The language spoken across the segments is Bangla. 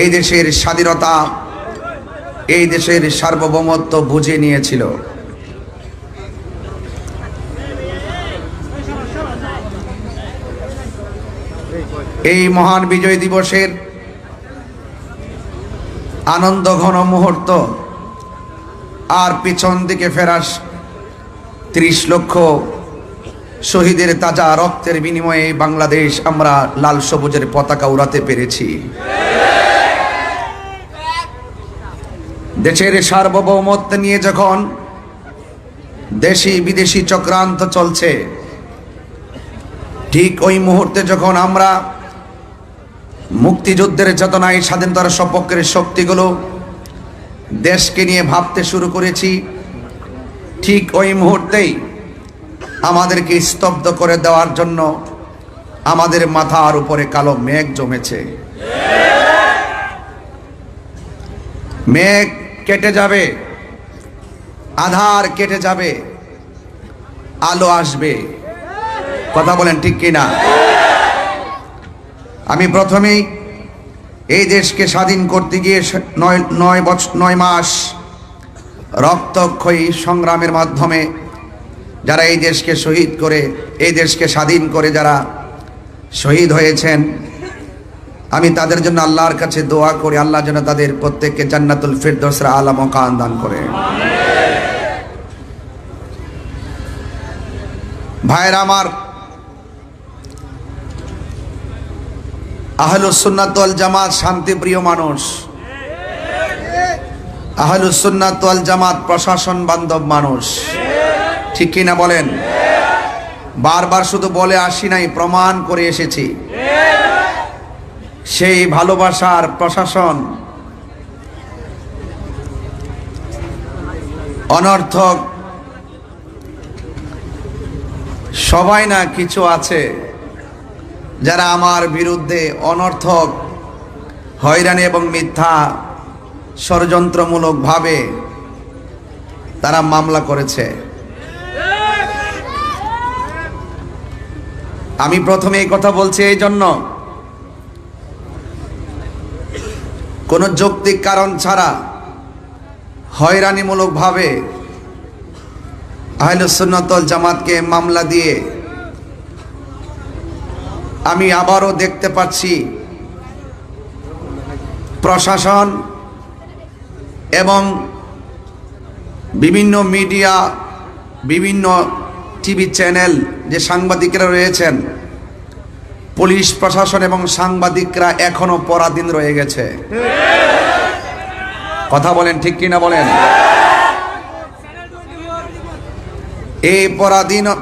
এই দেশের স্বাধীনতা, এই দেশের সার্বভৌমত্ব বুঝে নিয়েছিল। এই মহান বিজয় দিবসের আনন্দ ঘন মুহূর্ত আর পিছন দিকে ফেরাস ৩০ লক্ষ শহীদের তাজা রক্তের বিনিময়ে বাংলাদেশ আমরা লাল সবুজের পতাকা উড়াতে পেরেছি। দেশের সার্বভৌমত্ব নিয়ে যখন দেশি বিদেশি চক্রান্ত চলছে, ঠিক ওই মুহূর্তে যখন আমরা মুক্তিযুদ্ধের চেতনায় স্বাধীনতার সপক্ষের শক্তিগুলো দেশকে নিয়ে ভাবতে শুরু করেছি, ঠিক ওই মুহূর্তেই আমাদেরকে স্তব্ধ করে দেওয়ার জন্য আমাদের মাথার উপরে কালো মেঘ জমেছে। মেঘ কেটে যাবে, আধার কেটে যাবে, আলো আসবে। কথা বলেন ঠিক কিনা? আমি প্রথমেই এই দেশকে স্বাধীন করতে গিয়ে 9 মাস রক্তক্ষয়ী সংগ্রামের মাধ্যমে যারা এই দেশকে শহীদ করে, এই দেশকে স্বাধীন করে যারা শহীদ হয়েছেন, আমি তাদের জন্য আল্লাহর কাছে দোয়া করি, আল্লাহ যেন তাদের প্রত্যেককে জান্নাতুল ফিরদৌসের আলা মাকাম দান করে। ভাইরা আমার, আহলুস সুন্নাত ওয়াল জামাত শান্তিপ্রিয় মানুষ, আহলুস সুন্নাত ওয়াল জামাত প্রশাসন বান্ধব মানুষ, ঠিক কিনা বলেন? বারবার শুধু বলে আসি নাই, প্রমাণ করে এসেছি। সেই ভালোবাসার প্রশাসন অনর্থক সবাই না, কিছু আছে যারা আমার বিরুদ্ধে অনর্থক হয়রানি এবং মিথ্যা ষড়যন্ত্রমূলকভাবে তারা মামলা করেছে। আমি প্রথমে এই কথা বলছি এই জন্য, কোনো যৌক্তিক কারণ ছাড়া হয়রানিমূলকভাবে আহলুস সুন্নাত ওয়াল জামাতকে মামলা দিয়ে আমি আবারও দেখতে পাচ্ছি প্রশাসন এবং বিভিন্ন মিডিয়া, বিভিন্ন টিভি চ্যানেল, যে সাংবাদিকরা রয়েছেন, পুলিশ প্রশাসন এবং সাংবাদিকরা এখনো পরাধীন রয়ে গেছে। কথা বলেন ঠিক কিনা বলেন? এই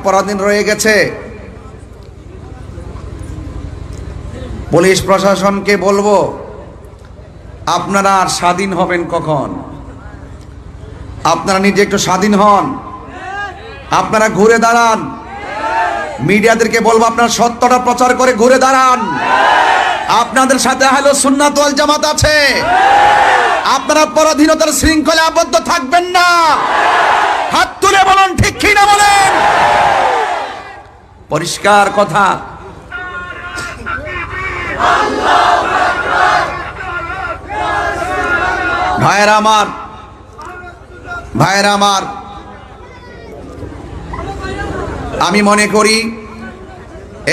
পরাধীন রয়ে গেছে। পুলিশ প্রশাসনকে বলবো, আপনারা আর স্বাধীন হবেন কখন? আপনারা নিজে একটু স্বাধীন হন, আপনারা ঘুরে দাঁড়ান। মিডিয়াদেরকে বলবো, আপনারা সত্যটা প্রচার করে ঘুরে দাঁড়ান। আপনাদের সাথে আহলুস সুন্নাত ওয়াল জামাত আছে। আপনারা পরাধীনতার শৃঙ্খলে আবদ্ধ থাকবেন না। হাত তুলে বলুন ঠিক কিনা বলেন? পরিষ্কার কথা। ভাইরা আমার, ভাইরা আমার, আমি মনে করি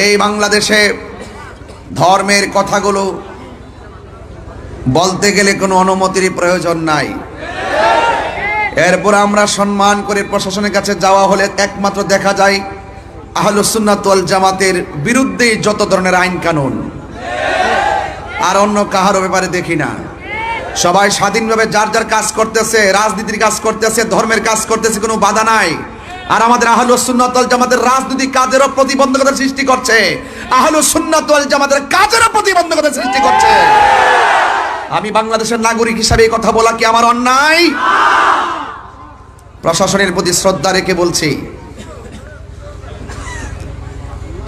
এই বাংলাদেশে ধর্মের কথাগুলো বলতে গেলে কোনো অনুমতির প্রয়োজন নাই। এরপর আমরা সম্মান করে প্রশাসনের কাছে যাওয়া হলে একমাত্র দেখা যায় আহলুস সুন্নাত ওয়াল জামাতের বিরুদ্ধে যত ধরনের আইন কানুন, আর অন্য কাহারও ব্যাপারে দেখি না। সবাই স্বাধীনভাবে যার যার কাজ করতেছে, রাজনীতির কাজ করতেছে, ধর্মের কাজ করতেছে, কোনো বাধা নাই। আর আমাদের আহলুস সুন্নাত ওয়াল জামাতের রাজনৈতিক কাজেরও প্রতিবন্ধকতা সৃষ্টি করছে, আহলুস সুন্নাত ওয়াল জামাতের কাজেরও প্রতিবন্ধকতা সৃষ্টি করছে। আমি বাংলাদেশের নাগরিক হিসাবে এই কথা বলা কি আমার অন্যায়? প্রশাসনের প্রতি শ্রদ্ধা রেখে বলছি,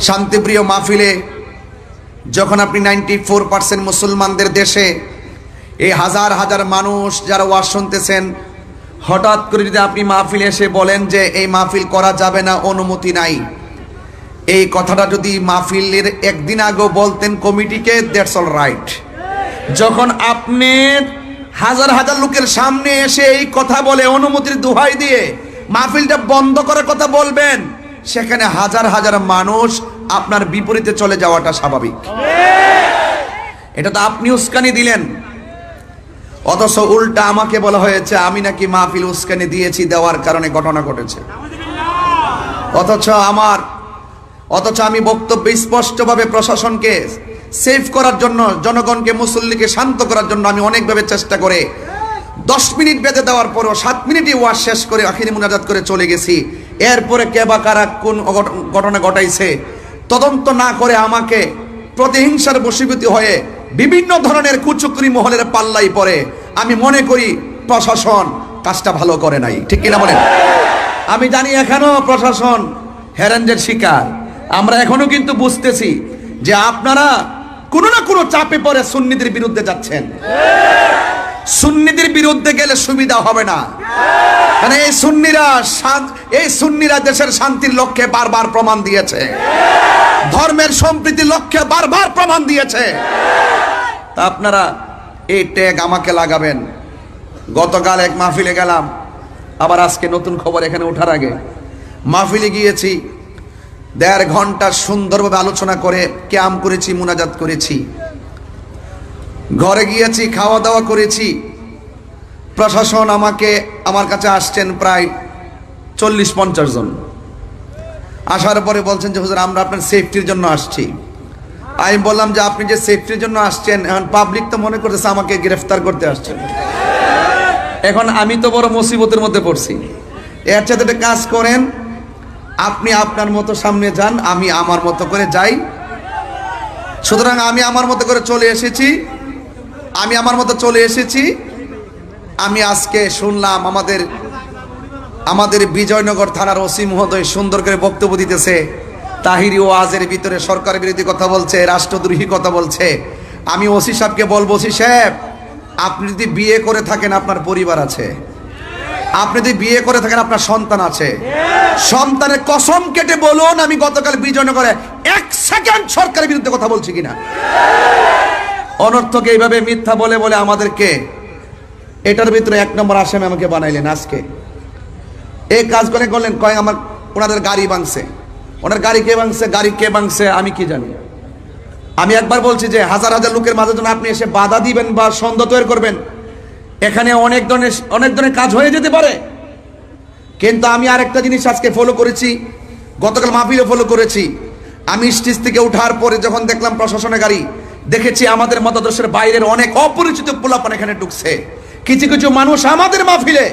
শান্তিপ্রিয় মাহফিলে যখন আপনি 94% মুসলমানদের দেশে এই হাজার হাজার মানুষ যারা ওয়াজ শুনতেছেন, হঠাৎ করে যদি আপনি মাহফিলে এসে বলেন যে এই মাহফিল করা যাবে না, অনুমতি নাই, এই কথাটা যদি মাহফিলের একদিন আগেও বলতেন কমিটিকে, দ্যাটস অল রাইট। যখন আপনি হাজার হাজার লোকের সামনে এসে এই কথা বলে অনুমতির দোহাই দিয়ে মাহফিলটা বন্ধ করার কথা বলবেন, সেখানে হাজার হাজার মানুষ আপনার বিপরীতে চলে যাওয়াটা স্বাভাবিক। এটা তো আপনি উস্কানি দিলেন, অথচ উল্টা আমাকে বলা হয়েছে আমি নাকি মাহফিল উস্কানি দিয়েছি, দেওয়ার কারণে ঘটনা ঘটেছে। অথচ আমি বক্তব্যে স্পষ্টভাবে প্রশাসনকে সেভ করার জন্য, জনগণকে, মুসল্লিকে শান্ত করার জন্য আমি অনেকভাবে চেষ্টা করে 10 মিনিট বেঁধে দেওয়ার পরও 7 মিনিটই ওয়াজ শেষ করে আখিরি মুনাজাত করে চলে গেছি। এরপরে কে বা কারা কোন ঘটনা ঘটাইছে তদন্ত না করে আমাকে প্রতিহিংসার বশীভূত হয়ে বিভিন্ন ধরনের কুচক্রি মহলের পাল্লাই পড়ে। আমি মনে করি প্রশাসন কাজটা ভালো করে নাই, ঠিক কিনা বলেন? আমি জানি এখনো প্রশাসন হ্যারানদের শিকার। আমরা এখনো কিন্তু বুঝতেছি যে আপনারা কোনো না কোনো চাপে পড়ে সুন্নিদের বিরুদ্ধে যাচ্ছেন। সুন্নিদের বিরুদ্ধে গেলে সুবিধা হবে না, কারণ এই সুন্নিরা দেশের শান্তির লক্ষ্যে বারবার প্রমাণ দিয়েছে, ধর্মের সম্প্রীতির লক্ষ্যে বারবার প্রমাণ দিয়েছে। তা আপনারা এই ট্যাগ আমাকে লাগাবেন। গতকাল এক মাহফিলে গেলাম, আবার আজকে নতুন খবর এখানে ওঠার আগে মাহফিলে গিয়েছি, 1.5 ঘন্টা সুন্দরভাবে আলোচনা করে ক্যাম্প করেছি, মুনাজাত করেছি, ঘরে গিয়েছি, খাওয়া দাওয়া করেছি। প্রশাসন আমার কাছে আসছেন প্রায় 40-50 জন। আসার পরে বলছেন যে হুজুর আমরা আপনার সেফটির জন্য আসছি। আমি বললাম যে আপনি যে সেফটির জন্য আসছেন, এখন পাবলিক তো মনে করতেছে আমাকে গ্রেফতার করতে আসছেন। এখন আমি তো বড় মুসিবতের মধ্যে পড়ছি। এর সাথে একটা কাজ করেন, আপনি আপনার মতো সামনে যান, আমি আমার মতো করে যাই। সুতরাং আমি আমার মতো করে চলে এসেছি। আমি আজকে শুনলাম আমাদের বিজয়নগর থানার ওসি মহোদয় সুন্দর করে বক্তব্য দিতেছে, তাহিরি ওয়াজের ভিতরে সরকার বিরোধী কথা বলছে, রাষ্ট্রদ্রোহী কথা বলছে। আমি ওসি সাহেবকে বলবো, ওসি সাহেব আপনি যদি বিয়ে করে থাকেন আপনার পরিবার আছে, আপনি যদি বিয়ে করে থাকেন আপনার সন্তান আছে, সন্তানের কসম কেটে বলুন আমি গতকাল বিজয়নগরে 1 সেকেন্ড সরকারের বিরুদ্ধে কথা বলছি কিনা। অনর্থক এইভাবে মিথ্যা বলে বলে আমাদেরকে এটার ভিতরে 1 নম্বর আসামি আমাকে বানাইলেন। আজকে এই কাজ করে করলেন, কয় আমার ওনাদের গাড়ি ভাঙছে। ওনার গাড়ি কে ভাঙছে আমি কি জানি। আমি একবার বলছি যে হাজার হাজার লোকের মাঝে যখন আপনি এসে বাধা দিবেন বা সন্দেহ তৈরি করবেন, এখানে অনেক ধরনের কাজ হয়ে যেতে পারে। কিন্তু আমি আরেকটা জিনিস আজকে ফলো করেছি, গতকাল মাহফিলে ফলো করেছি। আমি স্টেজ থেকে ওঠার পরে যখন দেখলাম প্রশাসনের গাড়ি, দেখেছি আমাদের মতাদর্শের বাইরের অনেক অপরিচিত পোলাপান এখানে ঢুকছে। কিছু কিছু মানুষ আমাদের মাহফিলে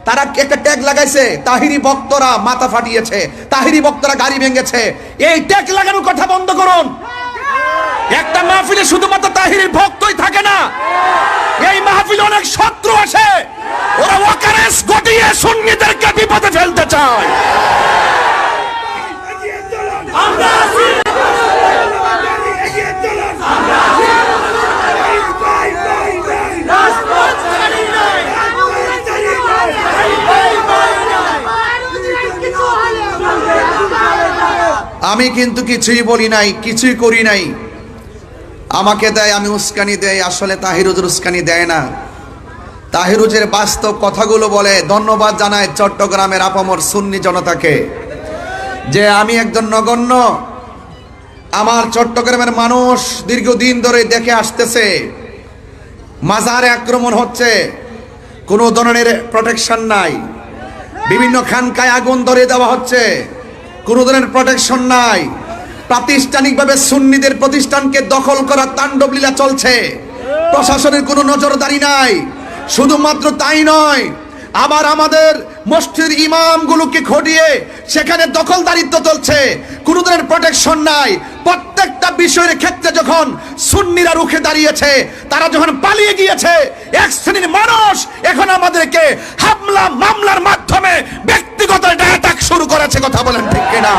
তারা একটা ট্যাগ লাগাইছে, তাহিরি বক্তরা মাথা ফাটিয়েছে, তাহিরি বক্তরা গাড়ি ভেঙেছে। এই ট্যাগ লাগানোর কথা বন্ধ করুন। একটা মাহফিলে শুধুমাত্র তাহিরির ভক্তই থাকে না, এই মাহফিলে অনেক শত্রু আসে, ওরা ওয়াকারেস গটিয়ে সুন্নিদেরকে বিপদে ফেলতে চায়। আমি কিন্তু কিছুই বলি নাই, কিছুই করি নাই। আমাকে দেয়, আমি উস্কানি দেয়। আসলে তাহির হুজুর উস্কানি দেয় না, তাহির হুজুরের বাস্তব কথাগুলো বলে। ধন্যবাদ জানায় চট্টগ্রামের আপামর সুন্নি জনতাকে যে আমি একজন নগণ্য, আমার চট্টগ্রামের মানুষ দীর্ঘদিন ধরে দেখে আসতেছে মাজারে আক্রমণ হচ্ছে, কোনো ধরনের প্রোটেকশন নাই, বিভিন্ন খানকায় আগুন ধরিয়ে দেওয়া হচ্ছে, কোনো ধরনের প্রোটেকশন নাই, প্রাতিষ্ঠানিকভাবে সুন্নিদের প্রতিষ্ঠানকে দখল করার তাণ্ডব লীলা চলছে, প্রশাসনের কোনো নজরদারি নাই। শুধুমাত্র তাই নয়, আবার আমাদের মসজিদের ইমামগুলোকে খটিয়ে সেখানে দখলদারিত্ব চলছে, কোনো ধরনের প্রোটেকশন নাই। প্রত্যেকটা বিষয়ের ক্ষেত্রে যখন সুন্নিরা রুখে দাঁড়িয়েছে, তারা যখন পালিয়ে গিয়েছে, এক শ্রেণীর মানুষ এখন আমাদেরকে হামলা মামলার মাধ্যমে ব্যক্তিগত অ্যাটাক শুরু করেছে। কথা বলেন ঠিক কিনা?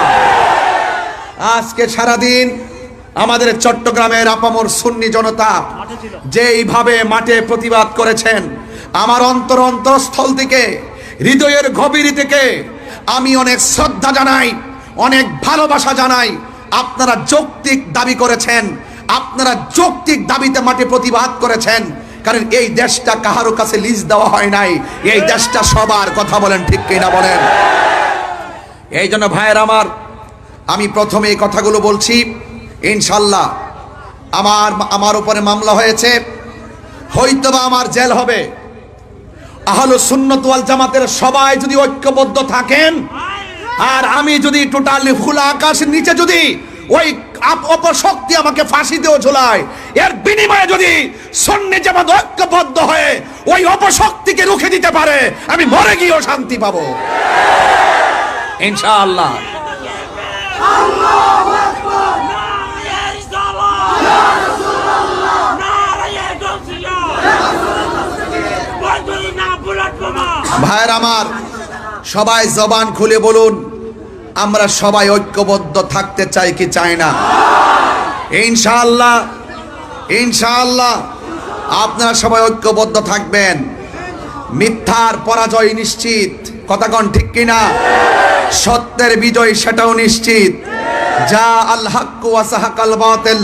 আজকে সারাদিন আমাদের চট্টগ্রামের আপামর সুন্নি জনতা যেইভাবে মাঠে প্রতিবাদ করেছেন, আমার অন্তরস্থল থেকে, হৃদয়ের গভীর থেকে আমি অনেক শ্রদ্ধা জানাই, অনেক ভালোবাসা জানাই। আপনারা যৌক্তিক দাবি করেছেন, আপনারা যৌক্তিক দাবিতে মাঠে প্রতিবাদ করেছেন, কারণ এই দেশটা কাহারো কাছে লিজ দেওয়া হয় নাই, এই দেশটা সবার। কথা বলেন ঠিক কিনা বলেন? এই জন্য ভাইয়ের আমার, আমি প্রথমে এই কথাগুলো বলছি। ইনশাল্লাহ আমার উপরে মামলা হয়েছে, হয়তোবা আমার জেল হবে। আহলে সুন্নাত ওয়াল জামাতের সবাই যদি ঐক্যবদ্ধ থাকেন, আর আমি যদি টোটালি খোলা আকাশের নিচে যদি ওই অপশক্তি আমাকে ফাঁসিতেও ঝোলায়, এর বিনিময়ে যদি সুন্নি জামাত ঐক্যবদ্ধ হয়ে ওই অপশক্তিকে রুখে দিতে পারে, আমি মরে গিয়েও শান্তি পাবো ইনশাআল্লাহ। আল্লাহু আকবার, নারে রিসালাত, ইয়া রাসূলুল্লাহ, নারে গাউসিয়া, বলবি না বুলেট বোমা। ভাইয়ের আমার, সবাই জবান খুলে বলুন, আমরা সবাই ঐক্যবদ্ধ থাকতে চাই কি চাই না? ইনশাআল্লাহ, ইনশাআল্লাহ আপনারা সবাই ঐক্যবদ্ধ থাকবেন। মিথ্যার পরাজয় নিশ্চিত, কথা কোন ঠিক কিনা? সত্যের বিজয় সেটাও নিশ্চিত। যা আল হক ওয়া সাহাকাল বাতিল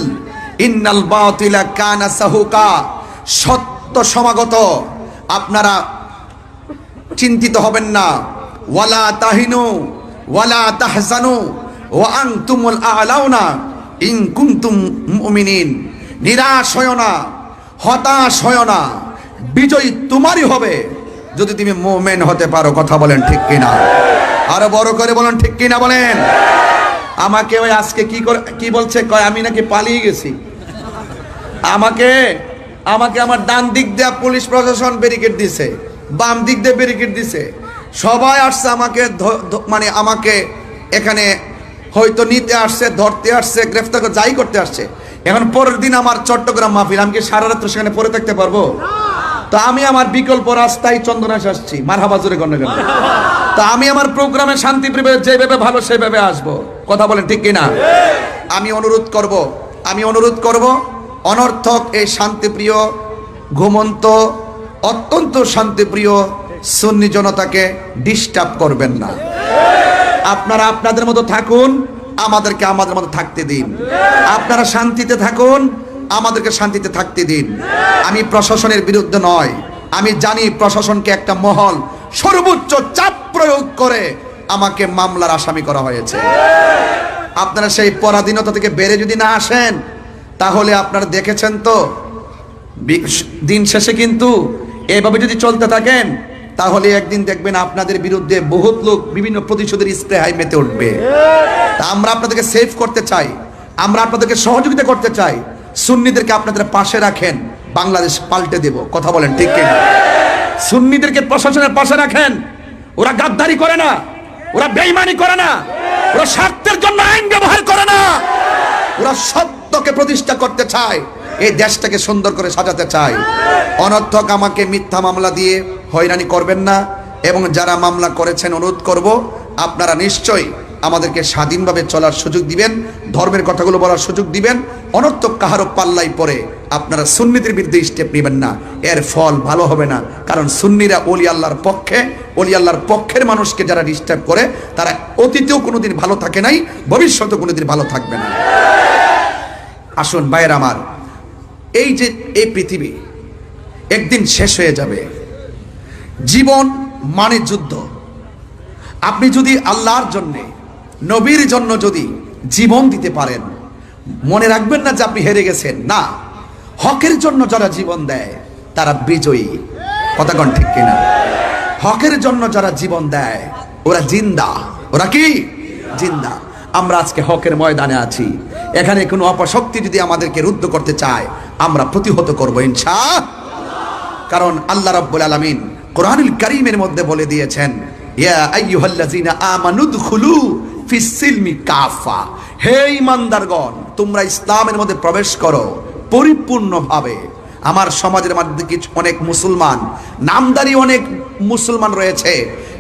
ইন্নাল বাতিলা কানা সাহুকা। সত্য সমাগত, আপনারা চিন্তিত হবেন না। ওয়ালা তাহিনু ওয়ালা তাহজানু ওয়া আনতুমুল আ'লাউনা ইন কুনতুম মুমিনিন। নিরাশ হয় না, হতাশ হয় না, বিজয় তোমারই হবে যদি তুমি মুমিন হতে পারো। কথা বলেন ঠিক কিনা? আরো বড় করে বলেন ঠিক কিনা বলেন। আমাকে ওই আজকে কি বলছে, কয় আমি নাকি পালিয়ে গেছি। আমাকে আমার ডান দিক দিয়ে পুলিশ প্রশাসন ব্যারিকেড দিছে, বাম দিক দিয়ে ব্যারিকেড দিছে, সবাই আসছে আমাকে মানে আমাকে এখানে হয়তো নিতে আসছে, ধরতে আসছে, গ্রেফতার করে যাই করতে আসছে। এখন পরের দিন আমার চট্টগ্রাম মাহফিল, আমি কি সারা রাত সেখানে পড়ে থাকতে পারবো? তো আমি আমার বিকল্প রাস্তায় চন্দনাশ আসছি। মারহাবা জোরে গণ্য গণ্য। তো আমি আমার প্রোগ্রামে শান্তিপ্রিয় যেভাবে ভালো সেভাবে আসবো। কথা বলেন ঠিক কিনা? আমি অনুরোধ করব অনর্থক এই শান্তিপ্রিয়, ঘুমন্ত, অত্যন্ত শান্তিপ্রিয় সুন্নি জনতাকে ডিস্টার্ব করবেন না। আপনারা আপনাদের মতো থাকুন, আমাদেরকে আমাদের মতো থাকতে দিন। আপনারা শান্তিতে থাকুন, আমাদেরকে শান্তিতে থাকতে দিন। আমি প্রশাসনের বিরুদ্ধে নয়, আমি জানি প্রশাসনকে একটা মহল সর্বোচ্চ চাপ প্রয়োগ করে আমাকে মামলার আসামি করা হয়েছে। আপনারা সেই পরাধীনতা থেকে বেড়ে যদি না আসেন, তাহলে আপনারা দেখেছেন তো দিন শেষে কিন্তু এভাবে যদি চলতে থাকেন, তাহলে একদিন দেখবেন আপনাদের বিরুদ্ধে বহুত লোক বিভিন্ন প্রতিশোধের স্প্রে হাই মেতে উঠবে। তা আমরা আপনাদেরকে সেভ করতে চাই, আমরা আপনাদেরকে সহযোগিতা করতে চাই। সুন্নিদেরকে আপনাদের পাশে রাখেন, বাংলাদেশ পাল্টে দেব। কথা বলেন ঠিক কিনা? সুন্নিদেরকে প্রশাসনের পাশে রাখেন। ওরা গাদ্দারি করে না, ওরা বেঈমানি করে না, ওরা স্বার্থের জন্য আইন ব্যবহার করে না, ওরা সত্যকে প্রতিষ্ঠা করতে চায়, এই দেশটাকে সুন্দর করে সাজাতে চায়। অনর্থক আমাকে মিথ্যা মামলা দিয়ে হয়রানি করবেন না, এবং যারা মামলা করেছেন অনুরোধ করব আপনারা নিশ্চয়ই আমাদেরকে স্বাধীনভাবে চলার সুযোগ দিবেন, ধর্মের কথাগুলো বলার সুযোগ দিবেন। অনর্থক কাহারও পাল্লাই পরে আপনারা সুন্নিদের বিরুদ্ধে স্টেপ নেবেন না, এর ফল ভালো হবে না। কারণ সুন্নিরা ওলি আল্লাহর পক্ষে, ওলি আল্লাহর পক্ষের মানুষকে যারা ডিস্টার্ব করে, তারা অতীতেও কোনোদিন ভালো থাকে নাই, ভবিষ্যতেও কোনোদিন ভালো থাকবে না। আসুন ভাইয়ের আমার, এই যে এই পৃথিবী একদিন শেষ হয়ে যাবে। জীবন মানে যুদ্ধ। আপনি যদি আল্লাহর জন্য, নবীর জন্য যদি জীবন দিতে পারেন, মনে রাখবেন না যে আপনি হেরে গেছেন। না, হকের জন্য যারা জীবন দেয় তারা বিজয়ী। কথা কোন ঠিক কিনা? হকের জন্য যারা জীবন দেয় ওরা জিন্দা। ওরা কি জিন্দা? আমরা আজকে হকের ময়দানে আছি। এখানে কোনো অপশক্তি যদি আমাদেরকে রুদ্ধ করতে চায়, আমরা প্রতিহত করব ইনশাআল্লাহ। কারণ আল্লাহ রাব্বুল আলামিন কোরআনুল কারীমের মধ্যে বলে দিয়েছেন, ইয়া আইয়ুহাল্লাযীনা আমানুদখুলু ফিস সিলমি কাফা। হে ঈমানদারগণ, তোমরা ইসলামের মধ্যে প্রবেশ করো পরিপূর্ণভাবে। আমার সমাজের মধ্যে কিছু অনেক মুসলমান, নামদারি অনেক মুসলমান রয়েছে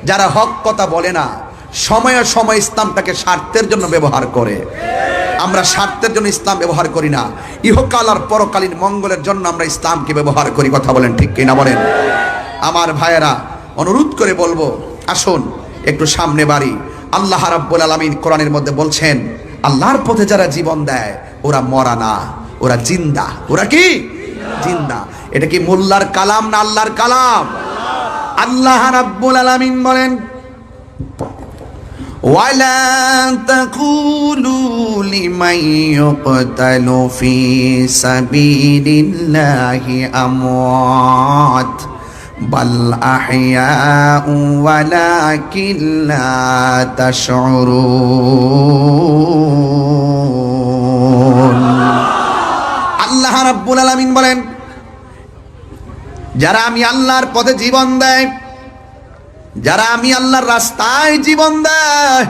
যারা হক কথা বলে না, সময়ে সময় ইসলামটাকে স্বার্থের জন্য ব্যবহার করে। আমরা স্বার্থের জন্য ইসলাম ব্যবহার করি না, ইহকাল আর পরকালীন মঙ্গলের জন্য আমরা ইসলামকে ব্যবহার করি। কথা বলেন ঠিক কিনা বলেন? আমার ভাইয়েরা, অনুরোধ করে বলবো, আসুন একটু সামনে বাড়ি। আল্লাহ রাব্বুল আলামিন কোরআনের মধ্যে বলছেন, আল্লাহর পথে যারা জীবন দেয় ওরা মরা না, ওরা জিন্দা। ওরা কি জিন্দা? এটা কি মোল্লার কালাম না আল্লাহর কালাম? আল্লাহ রাব্বুল আলামিন বলেন, ওয়ালা তাকুলু লিমান ইউকতালু ফি সাবিলিল্লাহি আমওয়াত বাল আহইয়াউ ওয়ালাকিন লা তাশউরুন। আল্লাহ রাব্বুল আলামিন বলেন, যারা আমি আল্লাহর পথে জীবন দেয়, যারা আমি আল্লাহর রাস্তায় জীবন দেয়,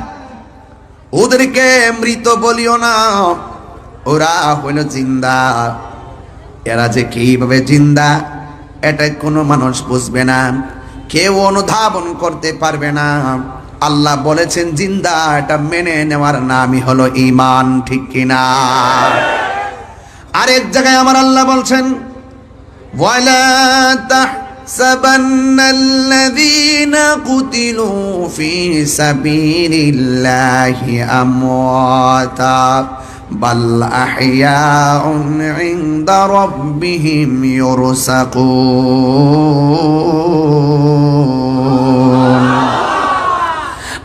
ওদেরকে মৃত বলিও না, ওরা হইল জিন্দা। এরা যে কিভাবে জিন্দা এটা কোনো মানুষ বুঝবে না, কেউ অনুধাবন করতে পারবে না। আল্লাহ বলেছেন জিন্দা, এটা মেনে নেওয়ার নামই হলো ঈমান, ঠিক কিনা? আরেক জায়গায় আমার আল্লাহ বলছেন, ওয়ালা তাহসাবান্নাল্লাযীনা কুতিলু ফী সাবিলিল্লাহি আমওয়াতা বাল আহইয়াউন ইনদা রাব্বিহিম ইউরসাকুন।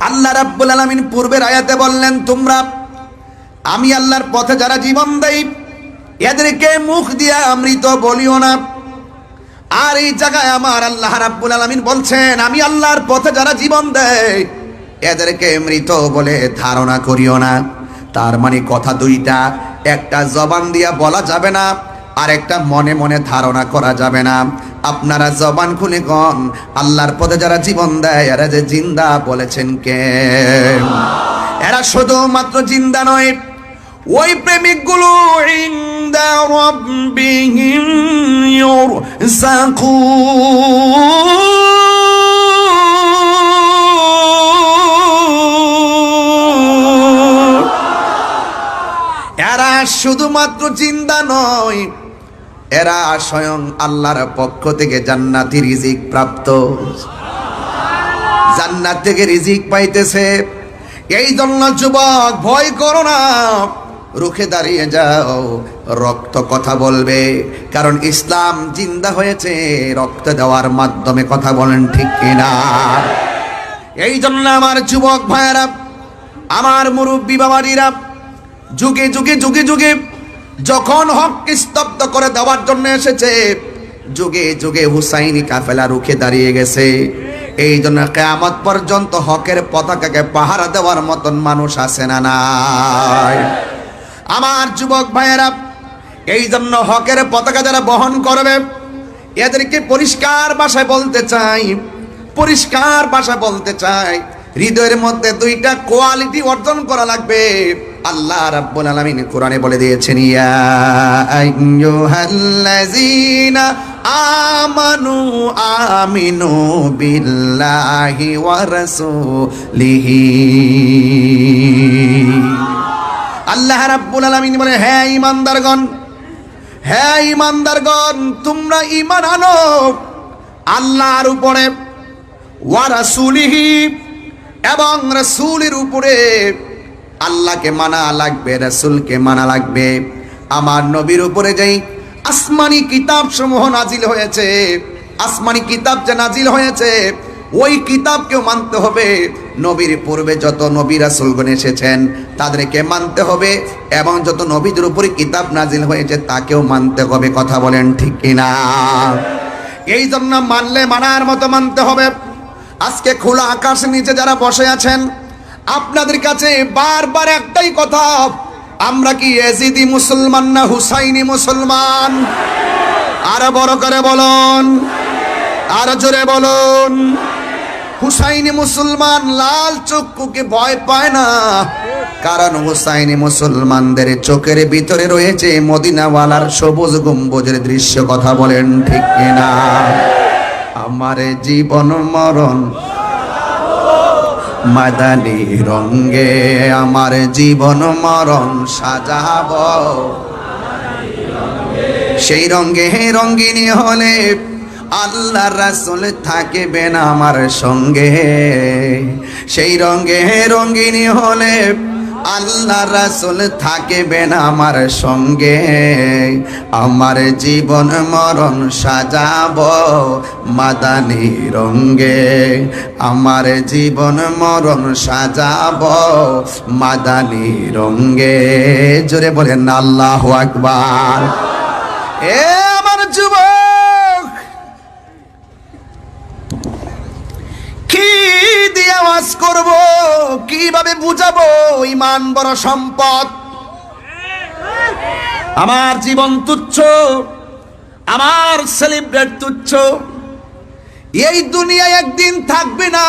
আল্লাহ রাব্বুল আলামিন পূর্বের আয়াতে বললেন, তোমরা আমি আল্লাহর পথে যারা জীবন দেয় এদেরকে মুখ দিয়া মৃত বলিও না। আর এই জায়গায় আমার আল্লাহ রাব্বুল আলামিন বলছেন, আমি আল্লাহর পথে যারা জীবন দেয় এদেরকে মৃত বলে ধারণা করিও না। তার মানে কথা দুইটা, একটা জবান দিয়া বলা যাবে না, আর একটা মনে মনে ধারণা করা যাবে না। আপনারা জবান খুলে কোন, আল্লাহর পথে যারা জীবন দেয় এরা যে জিন্দা বলেছেন কে? এরা শুধুমাত্র জিন্দা নয়, ওই প্রেমিকগুলো ইনদা রাব্বিহিম ইউরসাকুন। এরা শুধুমাত্র জিন্দা নয়, এরা স্বয়ং আল্লাহর পক্ষ থেকে জান্নাতি রিজিক প্রাপ্ত, জান্নাত থেকে রিজিক পাইতেছে। এই জন্য যুবক ভয় করো না, রুখে দাঁড়িয়ে যাও, রক্ত কথা বলবে, কারণ ইসলাম জিন্দা হয়েছে রক্ত দেওয়ার মাধ্যমে, কথা বলেন ঠিক কিনা? এই জন্য আমার যুবক ভাইয়েরা, আমার মুরব্বী বাবাজিরা, যুগে যুগে যুগে যুগে যখন হককে স্তব্ধ করে দেওয়ার জন্য এসেছে, যুগে যুগে হুসাইনি কাফেলা রুখে দাঁড়িয়ে গেছে। এই জন্য কিয়ামত পর্যন্ত হকের পতাকাকে পাহারা দেওয়ার মতন মানুষ আছে না নাই? আমার যুবক ভাইয়েরা, এই জন্য হকের পতাকা যারা বহন করবে এদেরকে পরিষ্কার ভাষায় বলতে চাই, পরিষ্কার ভাষায় বলতে চাই, হৃদয়ের মধ্যে দুইটা কোয়ালিটি অর্জন করা লাগবে। আল্লাহ রাব্বুল আলামিন কোরআনে বলে দিয়েছেন, ইয়া আইয়ুহাল্লাযীনা আমানু আমিনু বিল্লাহি ওয়া রাসূলিহি। আল্লাহ রাব্বুল আলামিন বলে, হে ঈমানদারগণ, হে ঈমানদারগণ, তোমরা ঈমান আনো আল্লাহর উপরে, ওয়া রাসূলিহি, এবং রাসূলের উপরে। আল্লাহকে মানা লাগবে, রাসূলকে মানা লাগবে। আমার নবীর উপরে যেই আসমানি কিতাব সমূহ নাজিল হয়েছে, আসমানি কিতাব যে নাজিল হয়েছে ওই কিতাবকেও মানতে হবে। নবীর পূর্বে যত নবী রাসূলগণ এসেছেন তাদেরকে মানতে হবে, এবং যত নবীদের উপরে কিতাব নাজিল হয়েছে তাকেও মানতে হবে, কথা বলেন ঠিক কিনা? এই জন্য মানলে মানার মতো মানতে হবে। আজকে খোলা আকাশের নিচে যারা বসে আছেন, আপনাদের কাছে বারবার একটাই কথা, আমরা কি ইয়াজিদি মুসলমান না হুসাইনি মুসলমান? আরো বড় করে বলুন, আরো জোরে বলুন। হুসাইনি মুসলমান লাল চক্ষুকে ভয় পায় না, কারণ হুসাইনি মুসলমানদের চোখের ভিতরে রয়েছে মদিনাওয়ালার সবুজ গম্বুজের দৃশ্য, কথা বলেন ঠিক কিনা? আমার জীবন মরণ মাদানী রঙ্গে, আমার জীবন মরণ সাজাব সেই রঙ্গে, রঙ্গিনী হলে আল্লাহ রাসূল থাকবেন আমার সঙ্গে। সেই রঙ্গে রঙ্গিনী হলে আল্লাহ রাসূল থাকবেন আমার সঙ্গে, আমার জীবন মরণ সাজাবো মাদানী রঙ্গে, আমার জীবন মরণ সাজাবো মাদানী রঙ্গে। জোরে বলেন আল্লাহু আকবার। এ আমার যুবক, কি দিয়ে আওয়াজ করব, কিভাবে বুঝাবো? ঈমান বড় সম্পদ। আমার জীবন তুচ্ছ, আমার সেলিব্রেট তুচ্ছ। এই দুনিয়ায় একদিন থাকবে না,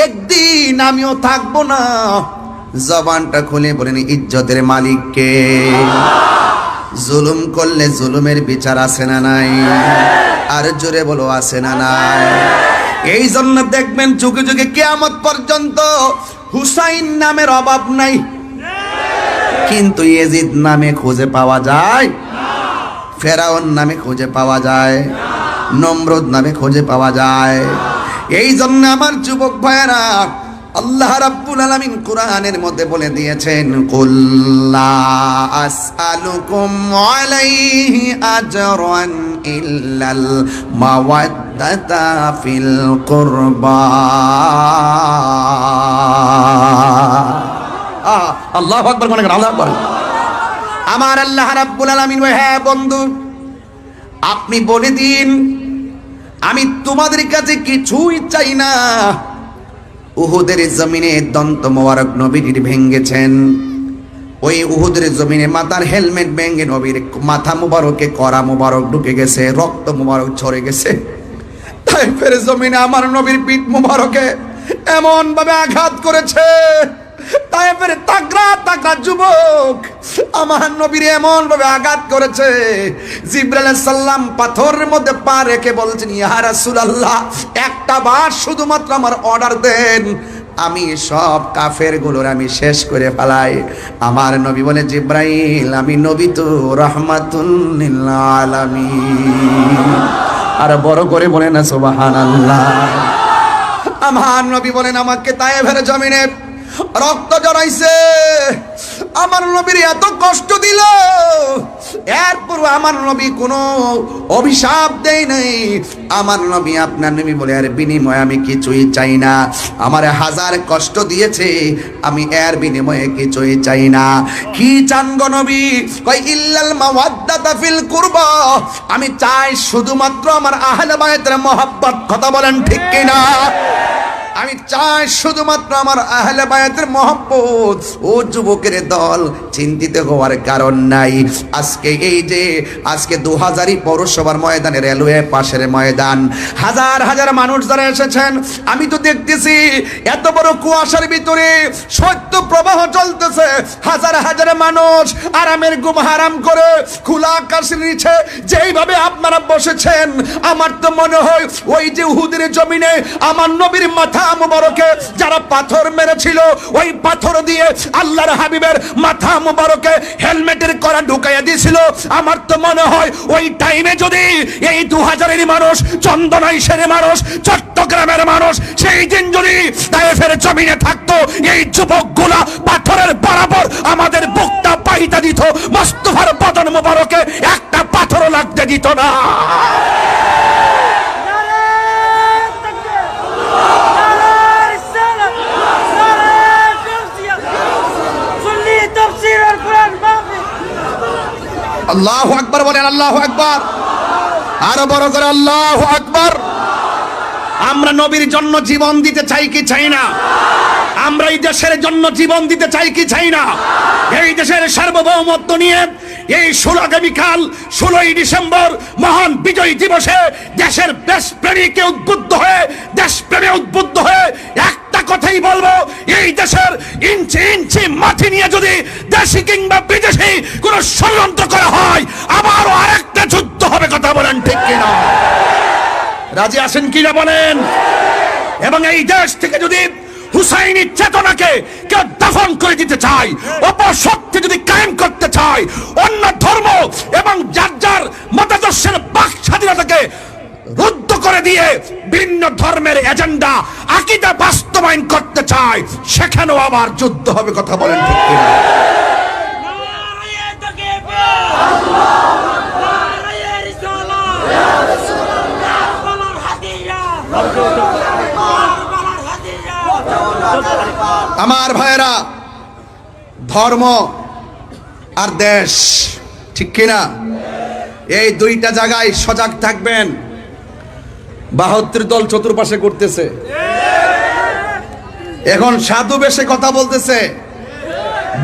একদিন আমিও থাকবো না। জবানটা খুলে বলেন ইজ্জতের মালিক কে? জুলুম করলে জুলুমের বিচার আছে না নাই? আর জোরে বলো আছে না নাই? এই জন্য দেখবেন যুগে যুগে কিয়ামত পর্যন্ত হুসাইন নামের অভাব নাই, কিন্তু ইয়েজিদ নামে খুঁজে পাওয়া যায়, ফেরাউন নামে খুঁজে পাওয়া যায়, নমরুদ নামে খুঁজে পাওয়া যায়। এই জন্য আমার যুবক ভাইয়েরা, আল্লাহ রাব্বুল আলামিন কোরআনের মধ্যে বলে দিয়েছেন, কুল লা আসআলুকুম আলাইহি আজরান ইল্লাল মাওয়াদ্দাতা ফিল কুরবা। আল্লাহু আকবার, মনে করেন আল্লাহু আকবার। আমার আল্লাহ রাব্বুল আলামিন, হ্যাঁ বন্ধু, আপনি বলে দিন আমি তোমাদের কাছে কিছুই চাই না। উহুদের জমিনে দন্ত মোবারক নবীর ভেঙ্গেছেন, ওই উহুদের জমিনে মাথার হেলমেট ভেঙ্গে নবীর মাথা মুবারকে করা মুবারক ঢুকে গেছে, রক্ত মুবারক ঝরে গেছে। তাইফের জমিনে আমার নবীর পিঠ মুবারকে এমন ভাবে আঘাত করেছে, তাইফের তাগড়া তাগড়া যুবক আমার নবীর এমন ভাবে আঘাত করেছে, জিবরাইল আলাইহিস সালাম পাথরের মধ্যে পা রেখে বলছেন, ইয়া রাসূলুল্লাহ, একটা বার শুধুমাত্র আমার অর্ডার দেন, আমি সব কাফের গুলোর আমি শেষ করে ফেলাই। আমার নবী বলে, জিবরাইল, আমি নবী তো রাহমাতুল লিল আলামিন। আর বড় করে বলেন না সুবহানাল্লাহ। আমার নবী বলেন, আমাকে তায়েফের জমিনে রক্ত জড়াইছে, আমার নবীর এত কষ্ট দিল, এরপর আমার নবী কোনো অভিশাপ দেয় নাই। আমার নবী, আপনার নবী বলে, এর বিনিময়ে আমি কিছুই চাই না। আমার হাজার কষ্ট দিয়েছে, আমি এর বিনিময়ে কিছুই চাই না। কি চান গো নবী? কই ইল্লাল মাওয়াদ্দাতা ফিল কুরবা, আমি চাই শুধুমাত্র আমার আহলে বায়তের মহব্বত। কথা বলেন ঠিক কিনা? আমি চাই শুধুমাত্র আমার আহলে বায়াতের মহব্বত। ও যুবকের দল, চিন্তিত হওয়ার কারণ নাই। আজকে এই যে আজকে 2000 পৌরসভার ময়দানে, রেলওয়ে পাশের ময়দান, হাজার হাজার মানুষ যারা এসেছেন, আমি তো দেখতেছি এত বড় কুয়াশার ভিতরে সত্য প্রবাহ চলতেছে। হাজার হাজার মানুষ আরামের ঘুম হারাম করে খোলা আকাশের নিচে যেইভাবে আপনারা বসেছেন, আমার তো মনে হয় ওই যে উহুদের জমিনে আমার নবীর মাথা মুবারকে যারা পাথর মেরেছিল, ওই পাথর দিয়ে আল্লাহর হাবিবের মাথা মুবারকে হেলমেটের করা ঢুকাইয়া দিয়েছিল। আমার তো মনে হয় ওই টাইমে যদি এই 2000-এর মানুষ, চন্দনাইশের মানুষ, চট্টগ্রামের মানুষ সেই দিন যদি তায়েফের জমিনে থাকতো, এই যুবকগুলা পাথরের বরাবর আমাদের বুকটা পাইতা দিত, মুস্তাফার বদন মুবারকে একটা পাথরও লাগতে দিত না। আল্লাহু আকবার বলেন, আল্লাহু আকবার। আরো বড় করে আল্লাহু আকবার। আমরা নবীর জন্য জীবন দিতে চাই কি চাই না? আমরা এই দেশের জন্য জীবন দিতে চাই কি চাই না? এই দেশের সার্বভৌমত্ব নিয়ে এই 16 আগামীকাল 16ই ডিসেম্বর মহান বিজয় দিবসে দেশের দেশপ্রেমীকে উদ্বুদ্ধ হয়ে, দেশপ্রেমে উদ্বুদ্ধ হয়ে একটা কথাই বলবো, এই দেশের ইঞ্চি ইঞ্চি মাটি নিয়ে যদি দেশি কিংবা বিদেশি কোন ষড়যন্ত্র করা হয়, আবারও আরেকটা যুদ্ধ হবে। কথা বলেন ঠিক কিনা? রাজি আছেন কিনা বলেন? এবং এই দেশ থেকে যদি হুসাইনি চেতনাকে কেউ দাফন করে দিতে চায়, অপশক্তি যদি কায়েম করতে চায়, অন্য ধর্ম এবং যার যার মতাদর্শের বাক স্বাধীনতাকে রুদ্ধ করে দিয়ে ভিন্ন ধর্মের এজেন্ডা আকীদা বাস্তবায়ন করতে চায়, সেখানেও আবার যুদ্ধ হবে। কথা বলেন ঠিক কিনা? নারায়ে তাকবীর, নারায়ে রিসালাত, কারবালার হাদিয়া, কারবালার হাদিয়া। আমার ভাইয়েরা, ধর্ম আর দেশ, ঠিক কিনা? এই দুইটা জায়গায় সজাগ থাকবেন। 72 দল চতুর্পাশে করতেছে, এখন সাধু বেশে কথা বলতেছে,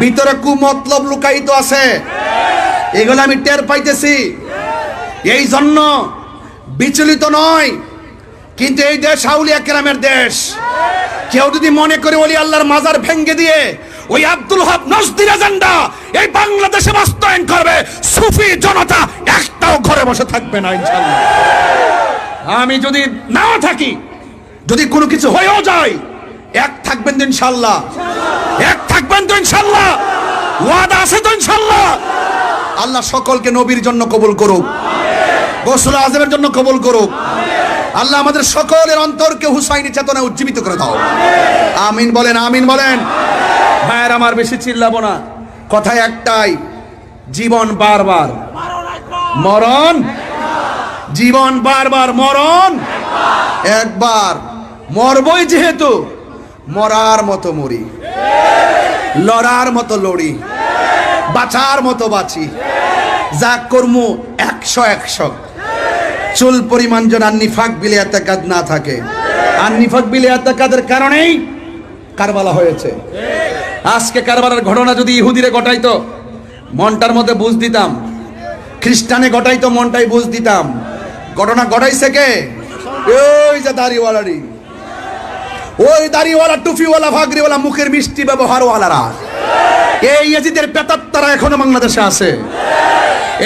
ভিতরে কুমতলব লুকায়িত আছে, এগুলো আমি টের পাইতেছি। এই জন্য বিচলিত নয়, কিন্তু এই দেশ আউলিয়া কেরামের দেশ। কেউ যদি মনে করে ওলি আল্লাহর মাজার ভেঙ্গে দিয়ে ওই আব্দুল ওহাব নজদির এজেন্ডা এই বাংলাদেশে বাস্তবায়ন করবে, সুফি জনতা একটাও ঘরে বসে থাকবে না ইনশাআল্লাহ। আমি যদি নাও থাকি, যদি কোনো কিছু হয়েও যায়, এক থাকবেন তো ইনশাআল্লাহ, এক থাকবেন তো ইনশাআল্লাহ, ওয়াদা আছে তো ইনশাআল্লাহ। আল্লাহ সকলকে নবীর জন্য কবুল করুক, গোসল আজমের জন্য কবুল করুক। আল্লাহ আমাদের সকলের অন্তরকে হুসাইনি চেতনা উজ্জীবিত করে দাও, আমিন বলেন, আমিন বলেন। ভাইয়ের আমার, বেশি চিল্লাবো না, কথা একটাই, জীবন বারবার মরণ, জীবন বারবার মরণ একবার, মরবই যেহেতু মরার মতো মরি, লড়ার মতো লড়ি, বাঁচার মতো বাঁচি, যা কর্ম 100 চুল পরিমাণ যেন নিফাক বিলে এতেকাদ না থাকে। আর নিফাক বিলে এতেকাদের কারণেই কারবালা হয়েছে। আজকে কারবালার ঘটনা যদি ইহুদিরে ঘটাইতো, মনটার মধ্যে বুঝ দিতাম, খ্রিস্টানে ঘটাইতো, মনটাই বুঝ দিতাম। ঘটনা ঘটাইছে কে? ওই যে দাড়িওয়ালারি, ওই দাড়িওয়ালা, টুপিওয়ালা, ভাগরিওয়ালা, মুখের মিষ্টি ব্যবহারওয়ালারা, এই ইয়াজিদের পেতাত্তারা এখনো বাংলাদেশে আছে।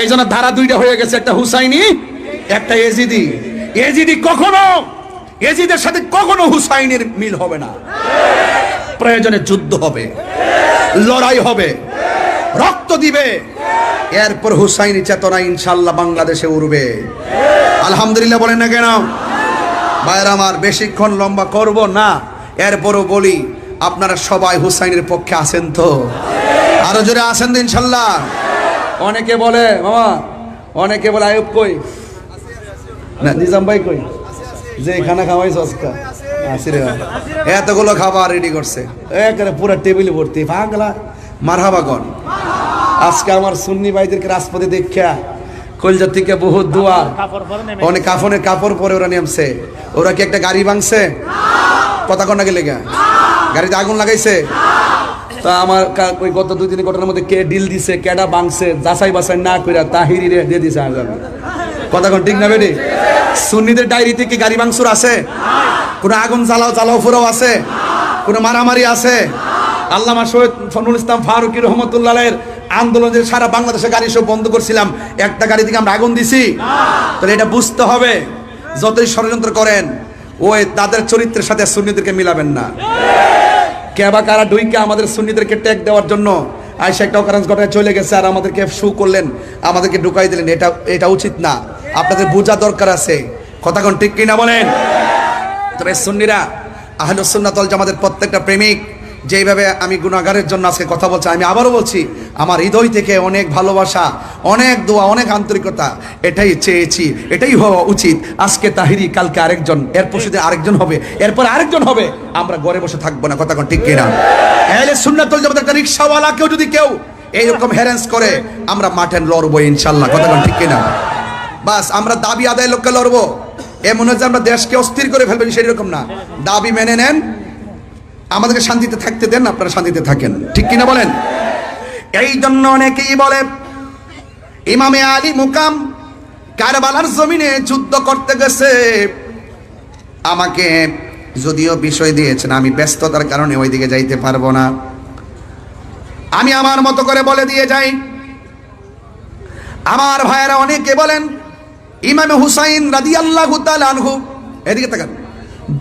এই জন্য ধারা দুইটা হয়ে গেছে, একটা হুসাইনি, একটা এজিদি। এজিদি কখনো, এজিদের সাথে কখনো হুসাইনের মিল হবে না। প্রয়োজনে যুদ্ধ হবে, লড়াই হবে, রক্ত দিবে, এরপর হুসাইনি চেতনা ইনশাআল্লাহ বাংলাদেশে উড়বে। আলহামদুলিল্লাহ বলেন না কেন? ভাইরা আমার, বেশিক্ষণ লম্বা করব না, এরপরও বলি, আপনারা সবাই হুসাইনের পক্ষে আছেন তো? আরো জোরে আছেন তো ইনশাআল্লাহ? অনেকে বলে মামা, অনেকে বলে আয়ুব কই না, নিজাম ভাই কই, যে খানা খাওয়াইছ আজকে? আসিরে এতগুলো খাবার রেডি করছে, একেবারে পুরো টেবিল ভর্তি, পাগলা মারহাবাগন। আজকে আমার সুন্নি ভাইদেরকে রাজপথে দেখা কলজা থেকে বহুত দোয়া, অনেক কাফনের কাপড় পরে ওরা নেমছে। ওরা কি একটা গাড়ি ভাঙছে? কথা কন্যা গেলে গা গাড়িতে আগুন লাগাইছে? তা আমার ওই গত 2 দিনের ঘটনার মধ্যে কে ডিল দিছে, কেডা ভাঙছে, যাচাই বাছাই না কইরা তাহিরি রে দিয়ে দিছে আজান। কথা কোন ঠিক না বেটি? সুন্নিদের ডায়েরিতে কি গাড়ি ভাঙচুর আছে? কোনো আগুন জ্বালাও ফুরাও আছে? কোনো মারামারি আছে? আল্লামা শহীদ ফজলুল ইসলাম ফারুকী রহমতুল্লাহের আন্দোলনে সারা বাংলাদেশে গাড়ি সব বন্ধ করছিলাম, একটা গাড়ি থেকে আমরা আগুন দিছি? তাহলে এটা বুঝতে হবে, যতই ষড়যন্ত্র করেন ওই তাদের চরিত্রের সাথে সুন্নিদেরকে মিলাবেন না। কেবা কারা ডুইকে আমাদের সুন্নিদেরকে ট্যাগ দেওয়ার জন্য আইসা একটা অকারেন্স ঘটায় চলে গেছে, আর আমাদেরকে শু করলেন, আমাদেরকে ঢুকাই দিলেন। এটা উচিত না, আপনাদের বোঝা দরকার আছে। কথা কোন ঠিক কিনা বলেন? তবে সুন্নিরা, আহলুস সুন্নাত ওয়াল জামাতের প্রত্যেকটা প্রেমিক যেইভাবে আমি গুনাহগারের জন্য আজকে কথা বলছি, আমি আবারও বলছি, আমার হৃদয় থেকে অনেক ভালোবাসা, অনেক দোয়া, অনেক আন্তরিকতা, এটাই চেয়েছি, এটাই হওয়া উচিত। আজকে তাহিরি, কালকে আরেকজন, এরপর শুধু আরেকজন হবে, এরপর আরেকজন হবে। আমরা ঘরে বসে থাকবো না। কথা কোন ঠিক কিনা? আহলে সুন্নাত ওয়াল জামাতের একটা রিকশাওয়ালা কেউ যদি কেউ এইরকম হ্যারেন্স করে, আমরা মাঠে লড়বো ইনশাল্লাহ। কথা কোন ঠিক কিনা? বাস আমরা দাবি আদায়ের লোককে লড়বো, এমন হচ্ছে আমরা দেশকে অস্থির করে ফেলবেন সেরকম না। দাবি মেনে নেন, আমাদেরকে শান্তিতে থাকতে দেন, আপনারা শান্তিতে থাকেন। ঠিক কিনা বলেন? এই জন্য অনেকেই বলে ইমামে আলী মুকাম কারবালার জমিনে যুদ্ধ করতে গেছে। আমাকে যদিও বিষয় দিয়েছেন, আমি ব্যস্ততার কারণে ওইদিকে যাইতে পারবো না, আমি আমার মতো করে বলে দিয়ে যাই। আমার ভাইয়েরা অনেকে বলেন ইমামে হুসাইন রাদিয়াল্লাহু তাআলা আনহু, এদিকে তাকান,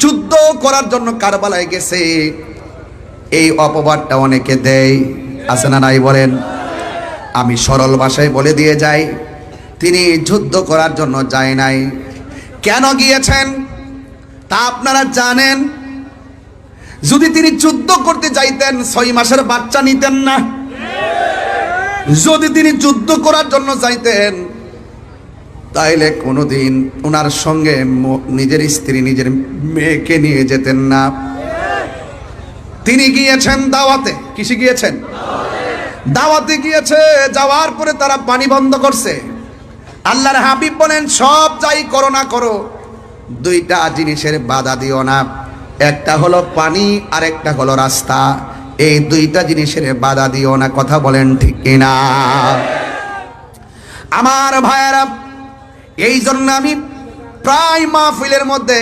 যুদ্ধ করার জন্য কারবালায় গেছে। এই অপবাদটা অনেকে দেয়, আছে না নাই বলেন? আমি সরল ভাষায় বলে দিয়ে যাই, তিনি যুদ্ধ করার জন্য যায় নাই, কেন গিয়েছেন তা আপনারা জানেন? যদি তিনি যুদ্ধ করতে যাইতেন 6 মাসের বাচ্চা নিতেন না। যদি তিনি যুদ্ধ করার জন্য যাইতেন তাইলে কোনোদিন ওনার সঙ্গে নিজের স্ত্রী নিজের মেয়েকে নিয়ে যেতেন না। তিনি গিয়েছেন দাওয়াতে। কিসে গিয়েছেন? দাওয়াতে গিয়েছে। যাওয়ার পরে তারা পানি বন্ধ করছে। আল্লাহর হাবিব বলেন, সব যাই করো না করো, 2টা জিনিসের বাধা দিও না। একটা হলো পানি আর একটা হলো রাস্তা। এই 2টা জিনিসের বাধা দিও না। কথা বলেন ঠিক কিনা? আমার ভাইয়েরা, এই জন্য আমি প্রায় মাহফিলের মধ্যে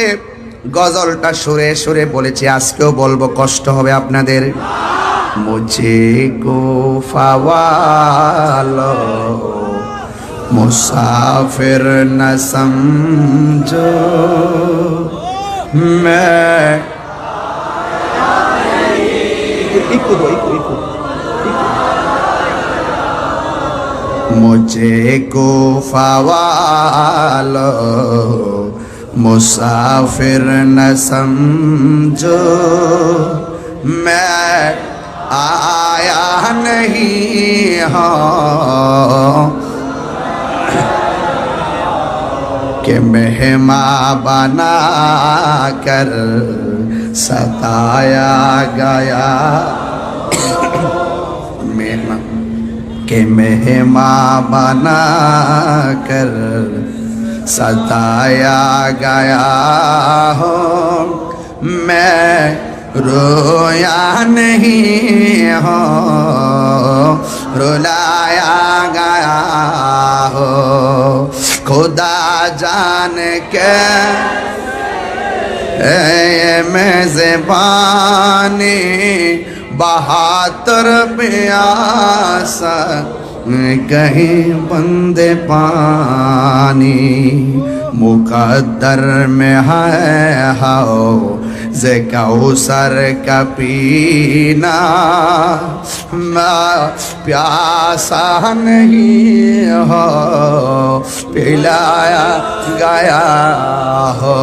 গজলটা সুরে সুরে বলেছি, আজকেও বলবো, কষ্ট হবে আপনাদের। মুঝে কো ফাওয়ালো মুসাফির না সমঝো मैं मुझे को फवालो मुसाफिर न समझो मैं आया नहीं हूँ कि मेहमान बना कर सताया गया कि मेहमान बना कर सताया गया हो मैं रोया नहीं हो रुलाया गया हो खुदा जान के मेज़बानी 72 प्यासा कहीं बंदे पानी मुकद्दर में है हाओ जे कौसर का पीना प्यासा नहीं हो पिलाया गया हो।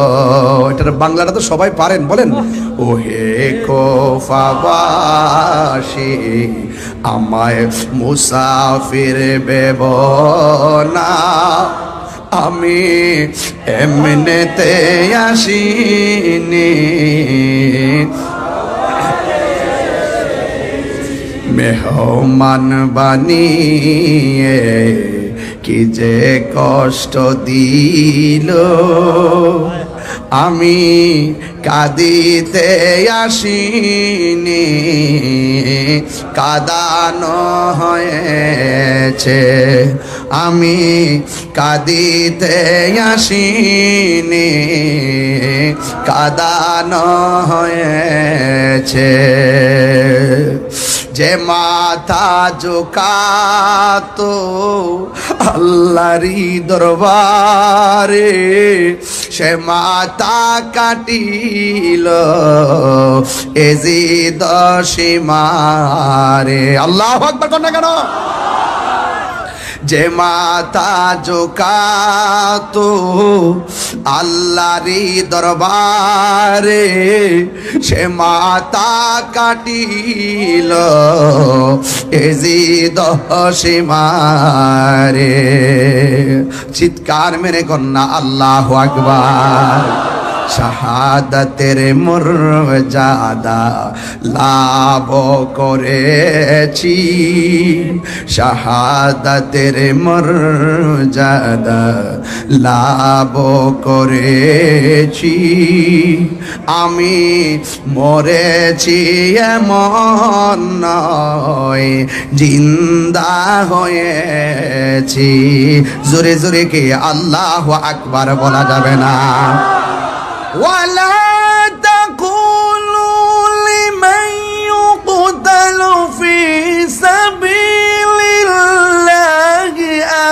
এটার বাংলাটা তো সবাই পারেন, বলেন। ওহে কোফাবাসী আমায় মুসাফির ভেব না, আমি এমনিতে আসিনি, মেহমান বানিয়ে কি যে কষ্ট দিল, আমি কাঁদিতে আসিনি, কাঁদানো হয়েছে, আমি কাঁদিতে আসিনি, কাঁদানো হয়েছে। যে মাথা ঝুঁকাতো আল্লাহরই দরবারে সে মাথা কাটিল এজিদ সীমারে। আল্লাহু আকবার কোন না কেন? যে মাথা ঝুঁকাতো আল্লাহরই দরবারে সে মাথা কাটিল এজিদ সীমারে। চিৎকার মেরে কন্যা আল্লাহু আকবার। শাহাদাতের মর্যাদা লাভ করেছি, শাহাদাতের মর্যাদা লাভ করেছি, আমি মরেছি এমন নয় জিন্দা হয়েছি। জোরে জোরে কে আল্লাহু আকবার বলা যাবে না? ولا تقولوا لمن يقتل في سبيل الله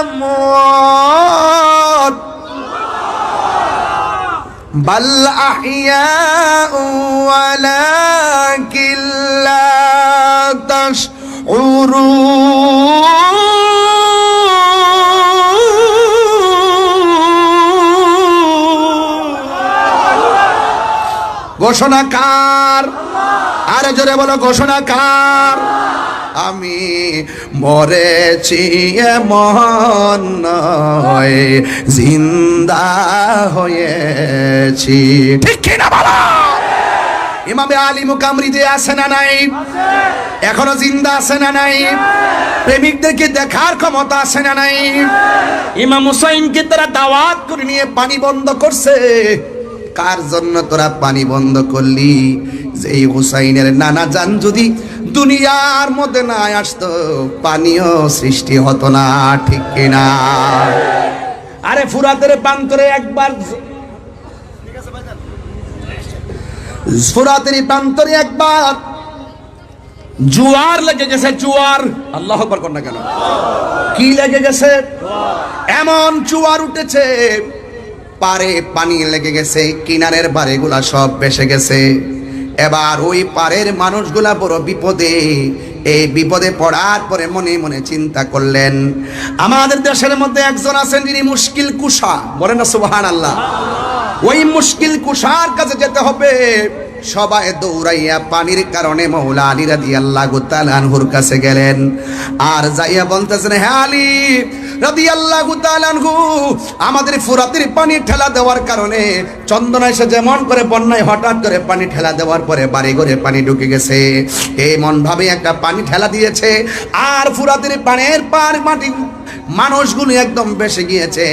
أموات بل أحياء ولكن لا تشعرون। ঘোষণা কার? আরে জোরে বলো, ঘোষণা কার? আমি মরেছি এমন নয়, জিন্দা হয়েছি। ঠিক কিনা বলো? ইমামে আলী মুকামরি যে আছে না নাই? এখনো জিন্দা আছে না নাই? প্রেমিকদেরকে দেখার ক্ষমতা আছে না নাই? ইমাম হুসাইনকে তারা দাওয়াত করে নিয়ে পানি বন্ধ করছে। কার জন্য তোরা পানি বন্ধ করলি? যে এই হুসাইনের নানা জান যদি দুনিয়ার মধ্যে না আসতো, পানিও সৃষ্টি হতো না। ঠিক কিনা? আরে ফুরাতের প্রান্তরে একবার, ফুরাতের প্রান্তরে একবার জোয়ার লেগে গেছে। জোয়ার, আল্লাহু আকবার কর না কেন? কি লেগে গেছে? এমন জোয়ার উঠেছে, পারে পানি লেগে গেছে, কিনারের বাড়িগুলা সব ভেসে গেছে। এবার ওই পারের মানুষগুলা বড় বিপদে। এই বিপদে পড়ার পরে মনে মনে চিন্তা করলেন, আমাদের দেশের মধ্যে একজন আছেন যিনি মুশকিল কুশা, বলেন না সুবহানাল্লাহ। ওই মুশকিল কুশার কাছে যেতে হবে। সবাই দৌড়াইয়া পানির কারণে মৌলা আলী রাদিয়াল্লাহু তাআলা আনহুর কাছে গেলেন। আর যাইয়া বলতেছেন, হে আলী রাদিয়াল্লাহু তাআলা আনহু, আমাদের ফুরাতের পানি ঠেলা দেওয়ার কারণে চন্দনা এসে যেমন করে বন্যায় হঠাৎ করে পানি ঠেলা দেওয়ার পরে বাড়ি ঘরে পানি ঢুকে গেছে, এমন ভাবে একটা পানি ঠেলা দিয়েছে। আর ফুরাতের পানির পার মাটি মানুষগুলো একদম বেসে গিয়েছে।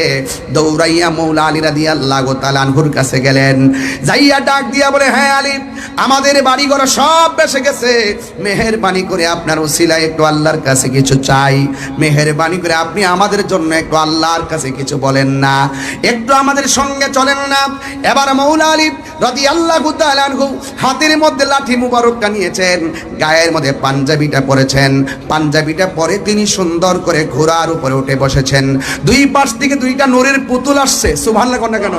দৌড়াইয়া মৌলা আলী রাদিয়াল্লাহু তাআলা আনহুর কাছে গেলেন। যাইয়া ডাক দিয়া বলে, হ্যাঁ আলী, আমাদের বাড়িঘর সব বেসে গেছে, মেহেরবানি করে আপনার ওসিলায় একটু আল্লাহর কাছে কিছু চাই। মেহেরবানি করে আপনি আমাদের জন্য একটু আল্লাহর কাছে কিছু বলেন না, একটু আমাদের সঙ্গে চলেন না। এবার মৌলা আলী রাদিয়াল্লাহু তাআলা আনহু হাতের মধ্যে লাঠি মুবারকটা নিয়েছেন, গায়ের মধ্যে পাঞ্জাবিটা পরেছেন। পাঞ্জাবিটা পরে তিনি সুন্দর করে ঘোড়ার উপরে উঠে বসেছেন। দুই পাশ থেকে দুইটা নূরের পুতুল আসছে। সুবহানাল্লাহ কর না কেন?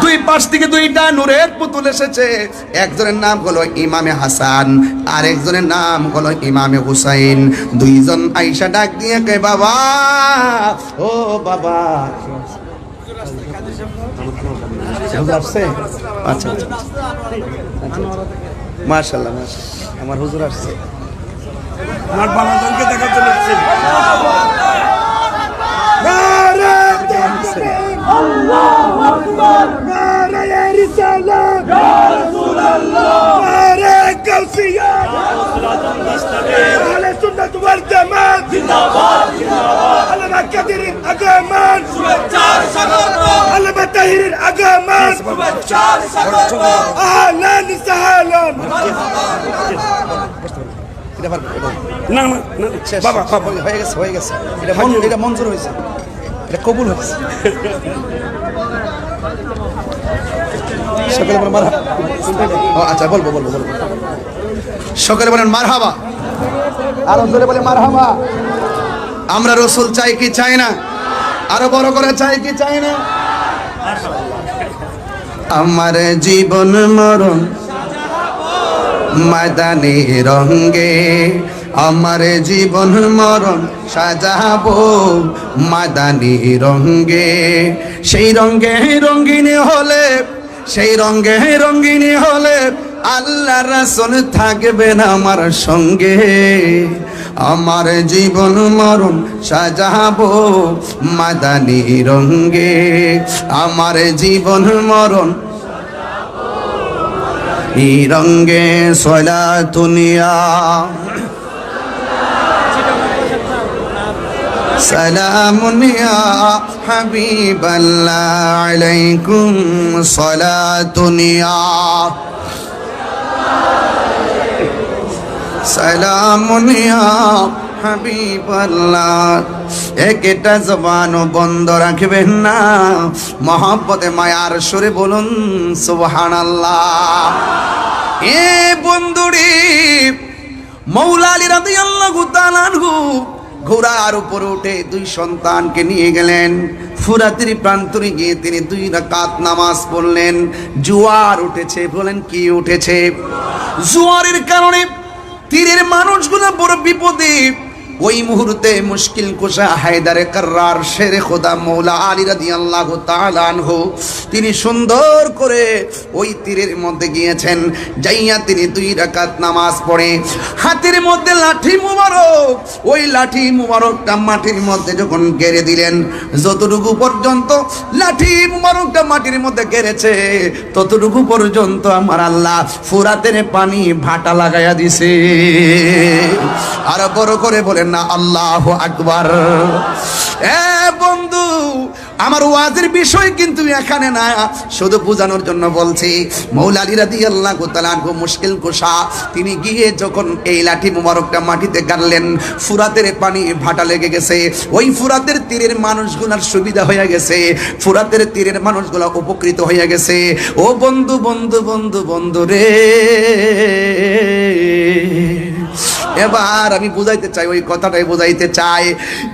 দুই পাশ থেকে দুইটা নূরের পুতুল এসেছে। একজনের নাম হলো ইমামে হাসান, আর একজনের নাম হলো ইমামে হুসাইন। দুইজন আয়েশা ডাক দিয়ে কয়, বাবা, ও বাবা। আসছে? আচ্ছা আচ্ছা, মাশাআল্লাহ মাশাআল্লাহ, আমার হুজুর আসছে। আমার বাবাকে দেখার জন্য আসছে। আল্লাহু আকবার, নারে রিসালাত, ইয়া রাসূলুল্লাহ, নারে গাউসিয়া, ইয়া রাসূলুল্লাহ, মুস্তাকিম, আহলে সুন্নাত ওয়াল জামাত জিন্দাবাদ জিন্দাবাদ, আলমা কাদিরিন আগামান শুভেচ্ছার স্বাগত, আলমা তাহিরিন আগামান শুভেচ্ছার স্বাগত, আহলান সাহলান। না না বাবা, হয়ে গেছে হয়ে গেছে, এটা মঞ্জুর হয়েছে, এটা কবুল হয়েছে। সকলে বলেন মারহাবা। আচ্ছা বলবো বলবো বলবো। সকলে বলেন মারহাবা, আরো জোরে বলে মারহাবা। আমরা রসুল চাই কি চাই না? আরো বড় করে চাই কি চাই না? আমার জীবন মরণ ময়দানে রঙ্গে, আমার জীবন মরণ সাজাবো মাদানী রঙ্গে। সেই রঙ্গে রঙ্গিনী হলে, সেই রঙ্গে রঙ্গিনী হলে আল্লাহ রাসূল থাকবেন আমার সঙ্গে। আমার জীবন মরণ সাজাবো মাদানী রঙ্গে, আমার জীবন মরণ এই রঙ্গে। সলাতুনিয়া সালামুনিয়া হাবিবাল্লাহ আলাইকুম সলাতুনিয়া সালামুনিয়া হাবিবাল্লাহ। একটা জবানও বন্ধ রাখবেন না, মহব্বতে মায়ার সুরে বলুন সুবহানাল্লাহ। এ বন্ধুরি, মৌলা আলী রাদিয়াল্লাহু তাআলা আনহু ঘোড়ার উপরে উঠে দুই সন্তানকে নিয়ে গেলেন। ফুরাতের প্রান্তরে গিয়ে তিনি 2 রাকাত নামাজ পড়লেন। জোয়ার উঠেছে। বলেন কি উঠেছে? জোয়ারের কারণে তীরের মানুষগুলো বড় বিপদে। ওই মুহূর্তে মুশকিল কুশা হায়দারে কাররার শেরে খোদা মৌলা আলী রাদিয়াল্লাহু তাআলা আনহু তিনি সুন্দর করে ওই তীরের মধ্যে গিয়েছেন, যাইয়া তিনি 2 রাকাত নামাজ পড়ে হাতের মধ্যে লাঠি মুবারক, ওই লাঠি মুবারকটা মাটির মধ্যে যখন গেড়ে দিলেন, যতটুকু পর্যন্ত লাঠি মুবারকটা মাটির মধ্যে গেড়েছে ততটুকু পর্যন্ত আমার আল্লাহ ফুরাতের পানি ভাটা লাগাইয়া দিছে। আর বড় করে বলেন না আল্লাহু আকবার। বন্ধু, আমার ওয়াজের বিষয় কিন্তু এখানে না, শুধু বোঝানোর জন্য বলছি। মৌলা আলী রাদিয়াল্লাহু তাআলা আনহু মুশকিল কুশা তিনি গিয়ে যখন এই লাঠি মুবারকটা মাটিতে গাড়লেন, ফুরাতের পানি ভাটা লেগে গেছে, ওই ফুরাতের তীরের মানুষগুলোর সুবিধা হয়ে গেছে, ফুরাতের তীরের মানুষগুলো উপকৃত হয়ে গেছে। ও বন্ধু বন্ধু বন্ধু বন্ধু রে, এবার আমি বুঝাইতে চাই, ওই কথাটাই বুঝাইতে চাই।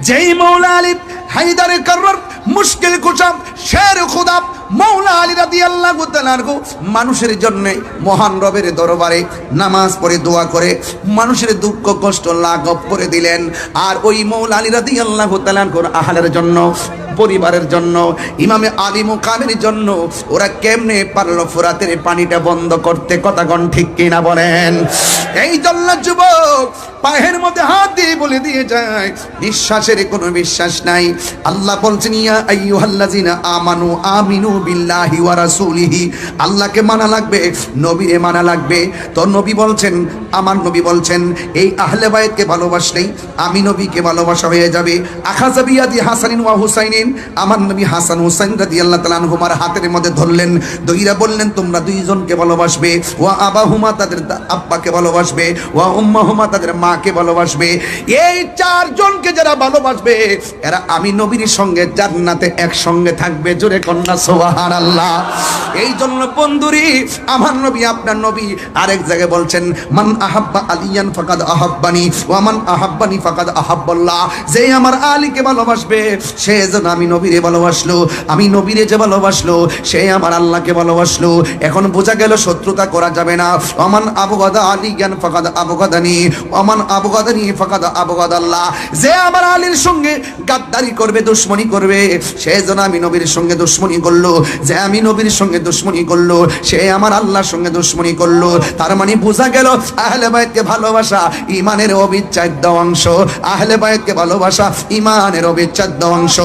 যেই মৌলা আলী হায়দারে কাররার মুশকিল কুশা শের খোদা মৌলা আলী রাদিয়াল্লাহু তাআলা আনহু মানুষের জন্য মহান রবের দরবারে নামাজ পড়ে দোয়া করে মানুষের দুঃখ কষ্ট লাঘব করে দিলেন। আর ওই মৌলা আলী রাদিয়াল্লাহু তাআলা আনহুর আহলের জন্য, পরিবারের জন্য, ইমামে আলী মুকামের জন্য ওরা কেমনে পারলো ফুরাতের পানিটা বন্ধ করতে? কথা কোন ঠিক কিনা বলেন? এই জন্য যুবক পায়ের মধ্যে হাত দিয়ে বলে দিয়ে যায়, বিশ্বাসের কোনো বিশ্বাস নাই। আল্লাহ বলছেন ইয়া আইয়ুহাল্লাযিনা আমানু আমিনু বিল্লাহি ওয়া রাসূলিহি, আল্লাহকে মানা লাগবে, নবীরে মানা লাগবে। তো নবী বলছেন, আমার নবী বলছেন এই আহলে বাইতকে ভালোবাসলেই আমি নবীকে ভালোবাসা হয়ে যাবে। আখাযা বিয়াদি হাসানিন ওয়া হুসাইনিন, আমার নবী হাসান হুসাইন রাদিয়াল্লাহু তাআলা আনহুমার হাতের মধ্যে ধরলেন, দইরা বললেন তোমরা দুইজনকে ভালোবাসবে, ওয়া আবাহুমা তাদের আব্বাকে ভালোবাসবে, ওয়া উম্মাহুমা তাদের মাকে ভালোবাসবে। এই 4 জনকে যারা ভালোবাসবে এরা আমি নবীর সঙ্গে জান্নাতে একসঙ্গে থাকবে। জোরে কন্যা সুবহানাল্লাহ। এই জন্য বন্ধুরি আমার নবী আপনার নবী আরেক জায়গায় বলছেন মান আহাব্বা আলিয়ান ফাকাদ আহাব্বানি ওয়া মান আহাব্বানি ফাকাদ আহাব্বাল্লাহ, যে আমার আলীকে ভালোবাসবে সে যেন আমি নবীরে ভালোবাসলো, আমি নবীরে যে ভালোবাসলো সে আমার আল্লাহকে ভালোবাসলো। এখন বোঝা গেল শত্রুতা করা যাবে না। ওমান আবগাদা আলিয়ান ফাকাদ আবগাদানি ওমান আবগাদানি ফাকাদ আবগাদাল্লাহ, যে আমার আলীর সঙ্গে গাদ্দারি করবে, দুশমনি করবে, সে যেন আমি নবীর সঙ্গে দুশমনি করলো, যে আমি নবীর সঙ্গে দুশমনি করলো সে আমার আল্লাহর সঙ্গে দুশমনি করলো। তার মানে বোঝা গেল আহলে বাইতকে ভালোবাসা ঈমানের অবিচ্ছেদ্য অংশ, আহলে বাইতকে ভালোবাসা ঈমানের অবিচ্ছেদ্য অংশ।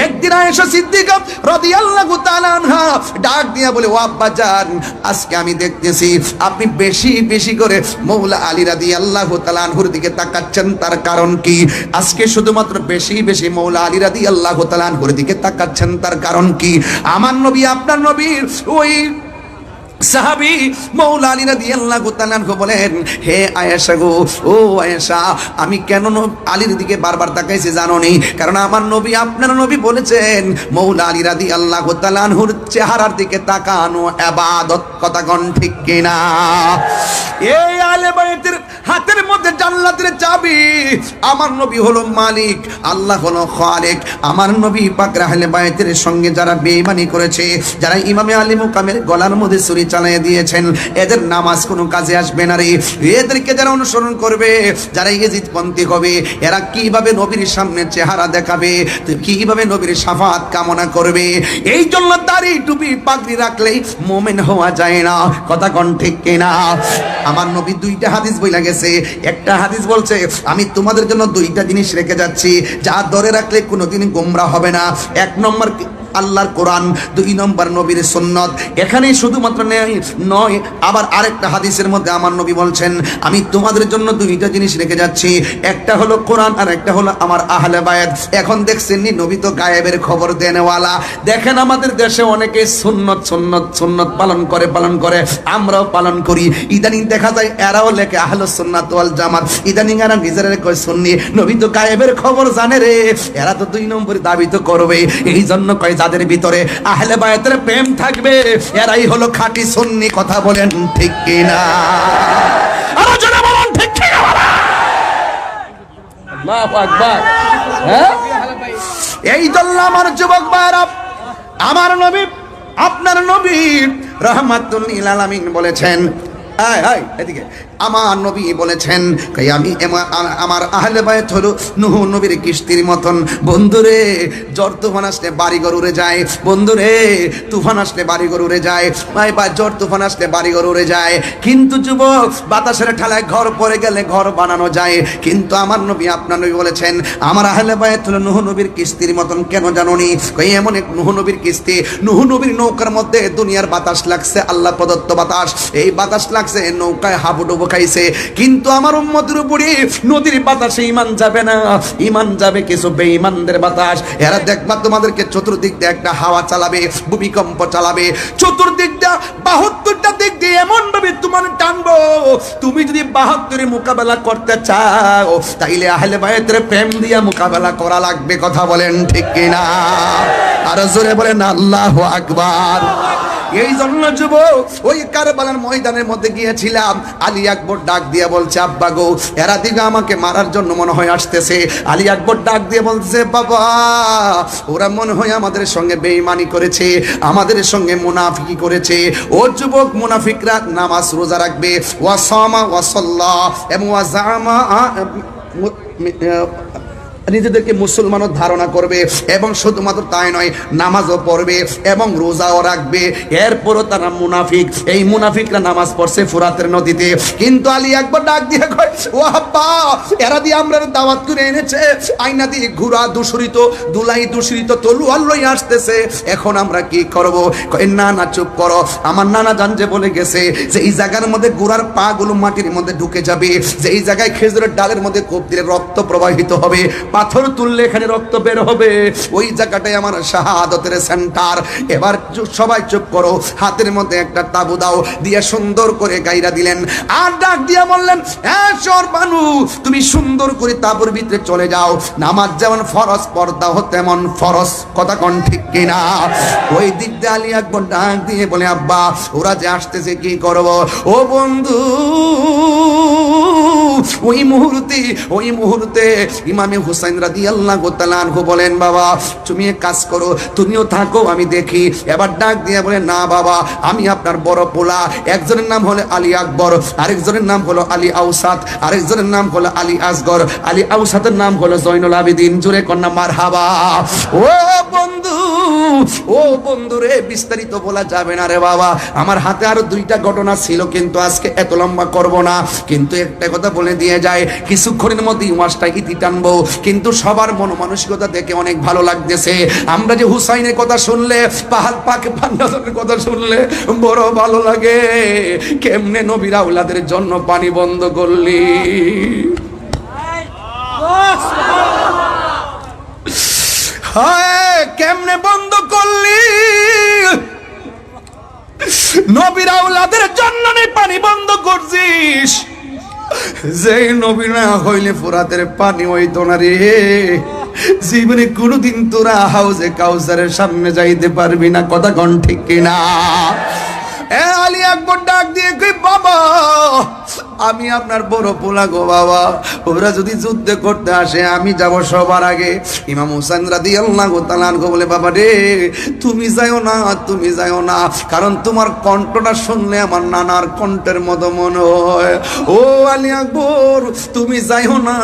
একদিন আয়েশা সিদ্দিকা রাদিয়াল্লাহু তাআলা আনহা ডাক দিয়া বলে, ও আব্বা জান, আজকে আমি দেখতেছি আপনি বেশি বেশি করে মৌলা আলী রাদিয়াল্লাহু তাআলা আনহুর দিকে তাকাচ্ছেন, তার কারণ কি? আজকে শুধুমাত্র বেশি বেশি মৌলা আলী রাদিয়াল্লাহু তাআলা আনহুর দিকে তাকাচ্ছেন, তার কারণ কি? আমার নবী আপনার নবীর ওই সাহাবী মৌলা আলী রাদিয়াল্লাহু তাআলা আনহু বলেন, হে আয়েশা গো, ও আয়েশা, আমি কেন আলীর দিকে বারবার তাকাইছি জানো নি? কারণ আমার নবী আপনার নবী বলেছেন মৌলা আলী রাদিয়াল্লাহু তাআলা আনহুর চেহারার দিকে তাকানো ইবাদত। কথা কোন ঠিক কিনা? এই আহলে বাইতের হাতের মধ্যে জান্নাতের চাবি। আমার নবী হলো মালিক, আল্লাহ হলো খালিক। আমার নবী পাক আহলে বাইতের সঙ্গে যারা বেঈমানি করেছে, যারা ইমামে আলী মুকামের গলার মধ্যে ছুরি চালিয়ে দিয়েছেন, এদের নামাজ কোনো কাজে আসবে না রে। এদেরকে যারা অনুসরণ করবে, যারা ইয়েজিদপন্থী হবে, এরা কিভাবে নবীর সামনে চেহারা দেখাবে, কিভাবে নবীর শাফাত কামনা করবে? এই জন্য দাড়ি টুপি পাগড়ি রাখলেই মুমিন হওয়া যায় না। কথা কোন ঠিক কিনা? আমার নবী 2টা হাদিস বইলা গেছে। একটা হাদিস বলছে আমি তোমাদের জন্য 2টা জিনিস রেখে যাচ্ছি, যা ধরে রাখলে কোনোদিন গোমরাহ হবে না। 1 নম্বর আল্লাহর কোরআন, 2 নম্বর নবীর সুন্নাত। এখানেই শুধুমাত্র নয়, আবার আরেকটা হাদিসের মধ্যে আমার নবী বলছেন আমি তোমাদের জন্য 2টা জিনিস রেখে যাচ্ছি, একটা হলো কোরআন আর একটা হলো আমার আহলে বায়াত। এখন দেখছেন নি নবী তো গায়েবের খবর দেনেওয়ালা। দেখেন আমাদের দেশে অনেকে সুন্নত সুন্নত সুন্নত পালন করে, আমরাও পালন করি। ইদানিং দেখা যায় এরাও লেখে আহলুস সুন্নাত ওয়াল জামাত, ইদানিং এরা নিজেরা কয় সুন্নি। নবী তো গায়েবের খবর জানে রে, এরা তো 2 নম্বর দাবি তো করবে। এই জন্য কয় যাদের ভিতরে আহলে বায়াতের প্রেম থাকবে এরাই হলো খাঁটি সুন্নি। কথা বলেন ঠিক কিনা? আলোচনা বলেন ঠিক কিনা? আল্লাহু আকবার। হ্যাঁ, এই জন্য আমার যুবক ভাইরা, আমার নবী আপনার নবী রাহমাতুল লিল আলামিন বলেছেন এদিকে আমার নবী বলেছেন আমি আমার আহলে বায়ত হলো নূহ নবীর কিস্তির মতন। বন্ধুরে জ্বর তুফান আসলে বাড়িঘর উড়ে যায়, বন্ধুরে তুফান আসলে বাড়িঘর উড়ে যায়, বা জ্বর তুফান আসলে বাড়িঘর উড়ে যায়, কিন্তু যুবক বাতাসের ঠালায় ঘর পড়ে গেলে ঘর বানানো যায়। কিন্তু আমার নবী আপনার নবী বলেছেন আমার আহলে বায়ত হলো নূহ নবীর কিস্তির মতন। কেন জানোনি? এমন এক নূহ নবীর কিস্তি, নূহ নবীর নৌকার মধ্যে দুনিয়ার বাতাস লাগছে, আল্লাহ প্রদত্ত বাতাস, এই বাতাস লাগছে, নৌকায় হাবুডুবু খাইছে, কিন্তু আমার উম্মতের উপরে নদীর বাতাসে ইমান যাবে না, ইমান যাবে কিছু বেঈমানদের বাতাস। এরা দেখবা তোমাদেরকে চতুর্দিক দিয়ে একটা হাওয়া চালাবে, ভূমিকম্প চালাবে, চতুর্দিক দিয়ে 72টা দিক দিয়ে এমন ভাবে তোমার টানবো, তুমি যদি 72 মোকাবেলা করতে চাও তাইলে আহলে বায়তের প্রেম দিয়া মোকাবেলা করা লাগবে। কথা বলেন ঠিক কিনা? আর জোরে বলেন আল্লাহু আকবার। এই জন্য যুবক ওই কারবালার ময়দানের মধ্যে গিয়েছিলাম, আলী আকবর ডাক দিয়ে বলছে আব্বা গো এরা দিকে আমাকে মারার জন্য মনে হয় আসতেছে। আলী আকবর ডাক দিয়ে বলছে বাবা ওরা মনে হয় আমাদের সঙ্গে বেঈমানি করেছে, আমাদের সঙ্গে মুনাফিকি করেছে। ও যুবক মুনাফিকরা নামাজ রোজা রাখবে, ওয়াসামা ওয়াসাল্লাহ এবং ওয়াজামা নিজেদেরকে মুসলমানও ধারণা করবে, এবং শুধুমাত্র তাই নয় নামাজও পড়বে এবং রোজাও রাখবে, এরপরও তারা মুনাফিক। এই মুনাফিকরা নামাজ পড়ছে ফুরাতের নদীতে, কিন্তু আলী একবার ডাক দিয়ে কয় ও আব্বা এরা দিয়ে আমরা দাওয়াত করে এনেছে, আইনা দিয়ে ঘোড়া দূষিত, দুলাই দূষিত, তলোয়ার লই আসতেছে, এখন আমরা কি করব? কয় না না চুপ করো, আমার নানা জান যে বলে গেছে যে এই জায়গার মধ্যে ঘোড়ার পা গুলো মাটির মধ্যে ঢুকে যাবে, যে এই জায়গায় খেজুরের ডালের মধ্যে কোপ দিলে রক্ত প্রবাহিত হবে, পাথর তুললে এখানে রক্ত বের হবে, ওই জায়গাটাই আমার শাহাদাতের সেন্টার। এবার সবাই চুপ করো, হাতের মধ্যে একটা তাবু দাও দিয়ে সুন্দর করে গাইরা দিলেন, আর ডাক দিয়া বললেন হ্যাঁ সরবানু তুমি সুন্দর করে তাবুর ভিতরে চলে যাও, নামাজ যেমন ফরজ পর্দা হো তেমন ফরজ। কথা কোন ঠিক কিনা? ওই দিক দিয়ে আলী আকবর ডাক দিয়ে বলে আব্বা ওরা যে আসতেছে কি করব? ও বন্ধু ওই মুহূর্তে ইমামে হুসাইন রাদিয়াল্লাহু তাআলা আনহু বলেন বাবা তুমি এক কাজ করো, তুমিও থাকো আমি দেখি। এবার ডাক দিয়ে বলে না বাবা আমি আপনার বড় পোলা, একজনের নাম হলো আলী আকবর, আরেকজনের নাম হলো আলী আউসাত, আরেকজনের নাম হলো আলী আসগর, আলী আউসাতের নাম হলো জয়নুল আবেদিন। জোরে কন্যা মারহাবা। ও বন্ধু রে বিস্তারিত বলা যাবে না রে বাবা, আমার হাতে আরো 2টা ঘটনা ছিল, কিন্তু আজকে এত লম্বা করব না, কিন্তু একটা কথা বলে দিয়ে যায় কিছুক্ষণের মধ্যেই ওয়াজটা ইতি টানবো। কিন্তু সবার মন মানসিকতা দেখে অনেক ভালো লাগতেছে। আমরা যে হুসাইনের কথা শুনলে, পাহাড় পাকে পান্ডাদের কথা শুনলে বড় ভালো লাগে। কেমনে নবীর আওলাদের জন্য পানি বন্ধ করলি, কেমনে বন্ধ করলি, নবীর আওলাদের জন্য পানি বন্ধ করছিস। যে নবী না হইলে ফুরাতের পানি হইতো না রে, জীবনে কোনোদিন তোরা হাউজে কাউসারের সামনে যাইতে পারবি না। কথা কোন ঠিক কিনা? আলী আকবর ডাক দিয়ে কই বাবা আমি আপনার বড় পোলা গো বাবা, ওরা যদি যুদ্ধ করতে আসে আমি যাব সবার আগে। ইমাম হুসাইন রাদিয়াল্লাহু তাআলা আনহু বলে বাবা রে তুমি যাও না, তুমি যাও না, কারণ তোমার কণ্ঠটা শুনলে আমার নানার কণ্ঠের মতো মনে হয়। ও আলী আকবর তুমি যাও না।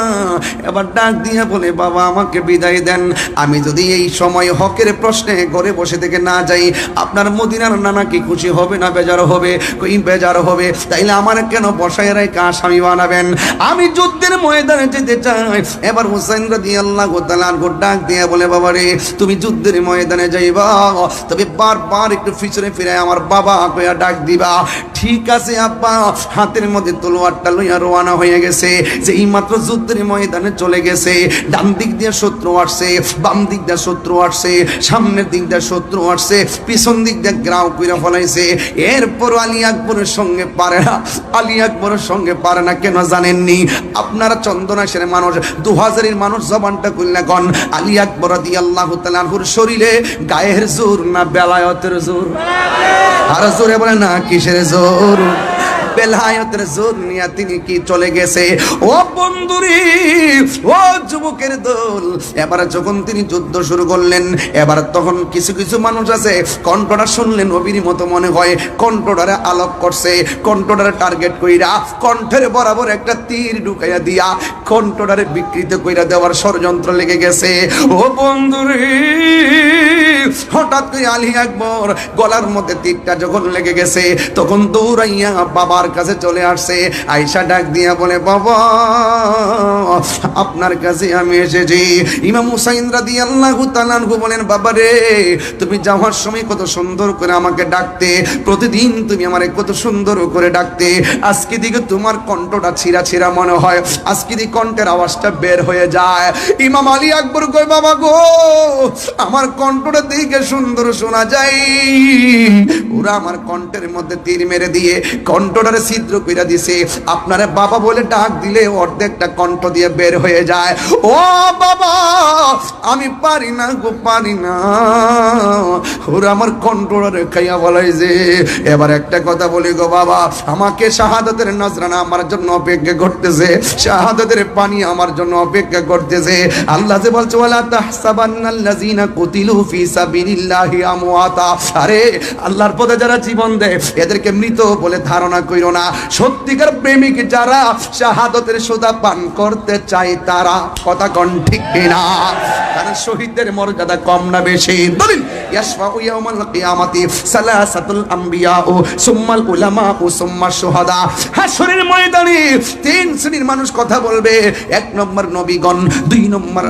এবার ডাক দিয়ে বলে বাবা আমাকে বিদায় দেন, আমি যদি এই সময় হকের প্রশ্নে ঘরে বসে থেকে না যাই আপনার মদিনার নানা কি খুশি হবে না বেজার হবে? কই বেজার হবে, তাইলে আমার কেন বসায় আসামি বানাবেন? আমি যুদ্ধের ময়দানে যেতে চাই। এবার হুসাইন রাদিয়াল্লাহু তাআলা ডাক দিয়ে বলে বাবা রে তুমি যুদ্ধের ময়দানে যাইবা, তবে বারবার একটু পিছনে ফিরে আমার বাবা কইয়া ডাক দিবা। ঠিক আছে আব্বা। হাতের মধ্যে তলোয়ারটা লইয়া রওনা হয়ে গেছে, যেই মাত্র যুদ্ধের ময়দানে চলে গেছে, ডান দিক দিয়ে শত্রু আসছে, বাম দিক দিয়ে শত্রু আসছে, সামনের দিক দিয়ে শত্রু আসছে, পিছন দিক দিয়ে গ্রাউ কইরা ফলাইছে। এরপর আলী আকবরের সঙ্গে পারে না, আলী আকবরের সঙ্গে পারে না। কেন জানেননি? আপনারা চন্দনাশের মানুষ, 2000-এর মানুষ জবানটা খুললে গন আলী আকবর রাদিয়াল্লাহু তাআলা আনহুর শরীরে গায়ের জোর না বেলায়েতের জোর? আর জোরে বলে না কিসের জোর? বেলায়েতের জোর নিয়ে তিনি কি চলে গেছে। ও বন্ধুরে, ও যুবকের দল, এবার যখন তিনি যুদ্ধ শুরু করলেন, এবার তখন কিছু কিছু মানুষ আছে কণ্ঠটা শুনলেন নবীর মতো মনে হয়, কণ্ঠটারে আলোক করছে, কণ্ঠটারে টার্গেট কইরা কণ্ঠের বরাবর একটা তীর ঢুকাইয়া দিয়া কণ্ঠটারে বিকৃত কইরা দেওয়ার ষড়যন্ত্র লেগে গেছে। ও বন্ধুরে, হঠাৎ করে আলী আকবর গলার মধ্যে তীরটা যখন লেগে গেছে, তখন দৌড়াইয়া বাবার কাছে চলে আসছে। আয়েশা ডাক দিয়া বলে, বাবা আপনার কাছে আমি এসেছি। ইমাম হুসাইন রাদিয়াল্লাহু তাআলা আনহু বলেন, বাবা রে, তুমি যাওয়ার সময় কত সুন্দর করে আমাকে ডাকতে, প্রতিদিন তুমি আমারে কত সুন্দর করে ডাকতে, আজকে দিকে তোমার কণ্ঠটা ছিঁড়া ছিঁড়া মনে হয়, আজকে দিকে কণ্ঠের আওয়াজটা বের হয়ে যায়। ইমাম আলী আকবর কয়, বাবা গো, আমার কণ্ঠটা দিকে সুন্দর শোনা যায়, ওরা আমার কণ্ঠের মধ্যে তীর মেরে দিয়ে কণ্ঠটারে ছিদ্র কইরা দিছে, আপনারে বাবা বলে ডাক দিলে অর্ধেকটা কণ্ঠ দিয়ে বের হয়ে যায়। ও বাবা, আমি পারি না গো, পারি না, ওরা আমার কণ্ঠটারে খাইয়া বলাইছে। এবার একটা কথা বলি গো বাবা, আমাকে শাহাদাতের নজরানা আমার জন্য অপেক্ষা করতেছে, শাহাদাতের পানি আমার জন্য অপেক্ষা করতেছে। আল্লাহ যে বলছে, ওয়ালা তাহসাবান্নাল্লাযীনা কুতিলু ফি সাবিলিল্লাহি আমওয়াতা, আরে আল্লাহর পথে যারা জীবন দেয় এদেরকে মৃত বলে ধারণা কইরো না। সত্যিকার প্রেমিক যারা শাহাদাতের সুধা পান করতে চায় তারা, কথা কোন ঠিক কিনা? কারণ শহীদদের মর্যাদা কম না বেশি? বলেন, ইয়াশফাউ ইয়াউমাল কিয়ামাতি সালাসাতুল আম্বিয়া ও সুম্মাল উলামা ও সুম্মাশ শুহাদা। হাশরের ময়দানে তিন শ্রেণীর মানুষ কথা বলবে। এক নম্বর নবীগণ, দুই নম্বর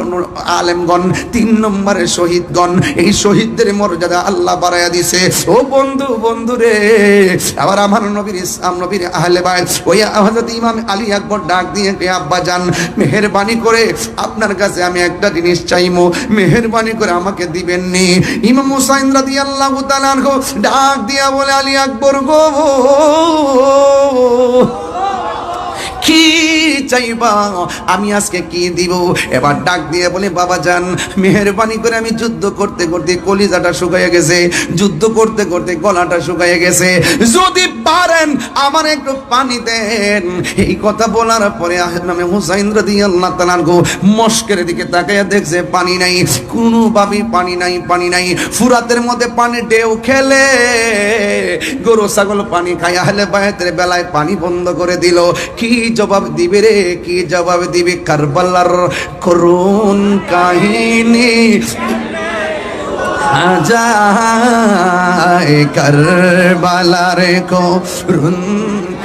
আলেমগণ, তিন নম্বরে শহীদগণ। এই শহীদদের মর্যাদা আল্লাহ বাড়ায়া দিছে। ও বন্ধু, বন্ধু রে, আবার আমার নবীর ইসলাম নবীর আহলে বাইত ওই হযরত ইমাম আলী আকবর ডাক দিয়ে, আব্বা জান, মেহেরবানি করে আপনার কাছে আমি একটা জিনিস চাইমু, মেহেরবানি করে আমাকে দিবেন নি। ইমাম হুসাইন রাদিয়াল্লাহু তাআলা আনহু ডাক দিয়া বলে, আলী আকবর গো, কি চাইবা, আমি আজকে কি দিব? এবার ডাক দিয়ে বলে, বাবা জান, মেহেরবানি করে আমি যুদ্ধ করতে করতে কলিজাটা শুকাইয়া গেছে, যুদ্ধ করতে করতে গলাটা শুকাইয়া গেছে, যদি পারেন আমার একটু পানি দেন। এই কথা বলার পরে ইমাম হুসাইন রাদিয়াল্লাহু তাআলা আনহু মস্কের দিকে তাকাইয়া দেখছে পানি নাই, কোনোভাবে পানি নাই, পানি নাই। ফুরাতের মধ্যে পানি ঢেউ খেলে, গরু ছাগল পানি খায়, আহলে বায়তের বেলায় পানি বন্ধ করে দিল। কি জবাব দিবে রে, কি জবাব দিবে? কারবালার করুণ কাহিনী আজায়, কারবালার করুণ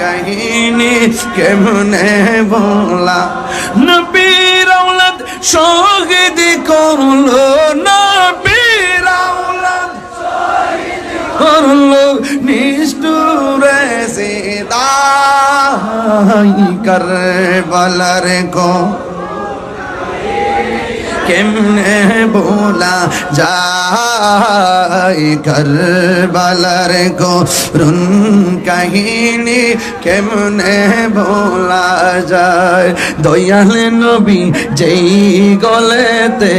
কাহিনী কেমনে বলা। নবীর আওলাদ শহীদ করলো, নবীর আওলাদ শহীদ করলো, নিষ্ঠুরে সিদাই, কারবালার কো কেমনে বলা যায়, কারবালার করুণ কাহিনী কেমনে বলা যায়। দয়াল নবী যেই গলেতে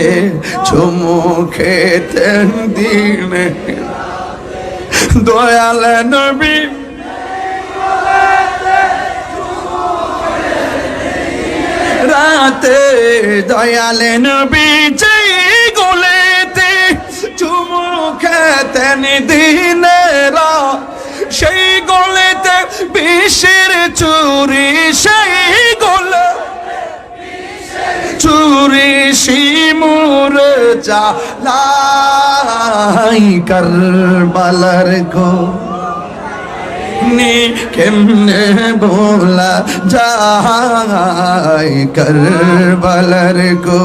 চুমু খেতেন দিনে, দয়াল নবী রাতে, দয়াল নবী যেই গলেতে চুমু খেতেন দিনের, সেই গলেতে বিষের চুরি, সেই গলে চুরি শিমুর জ্বালাই, কারবালার গো কেমনে বলা যায়, কারবালার গো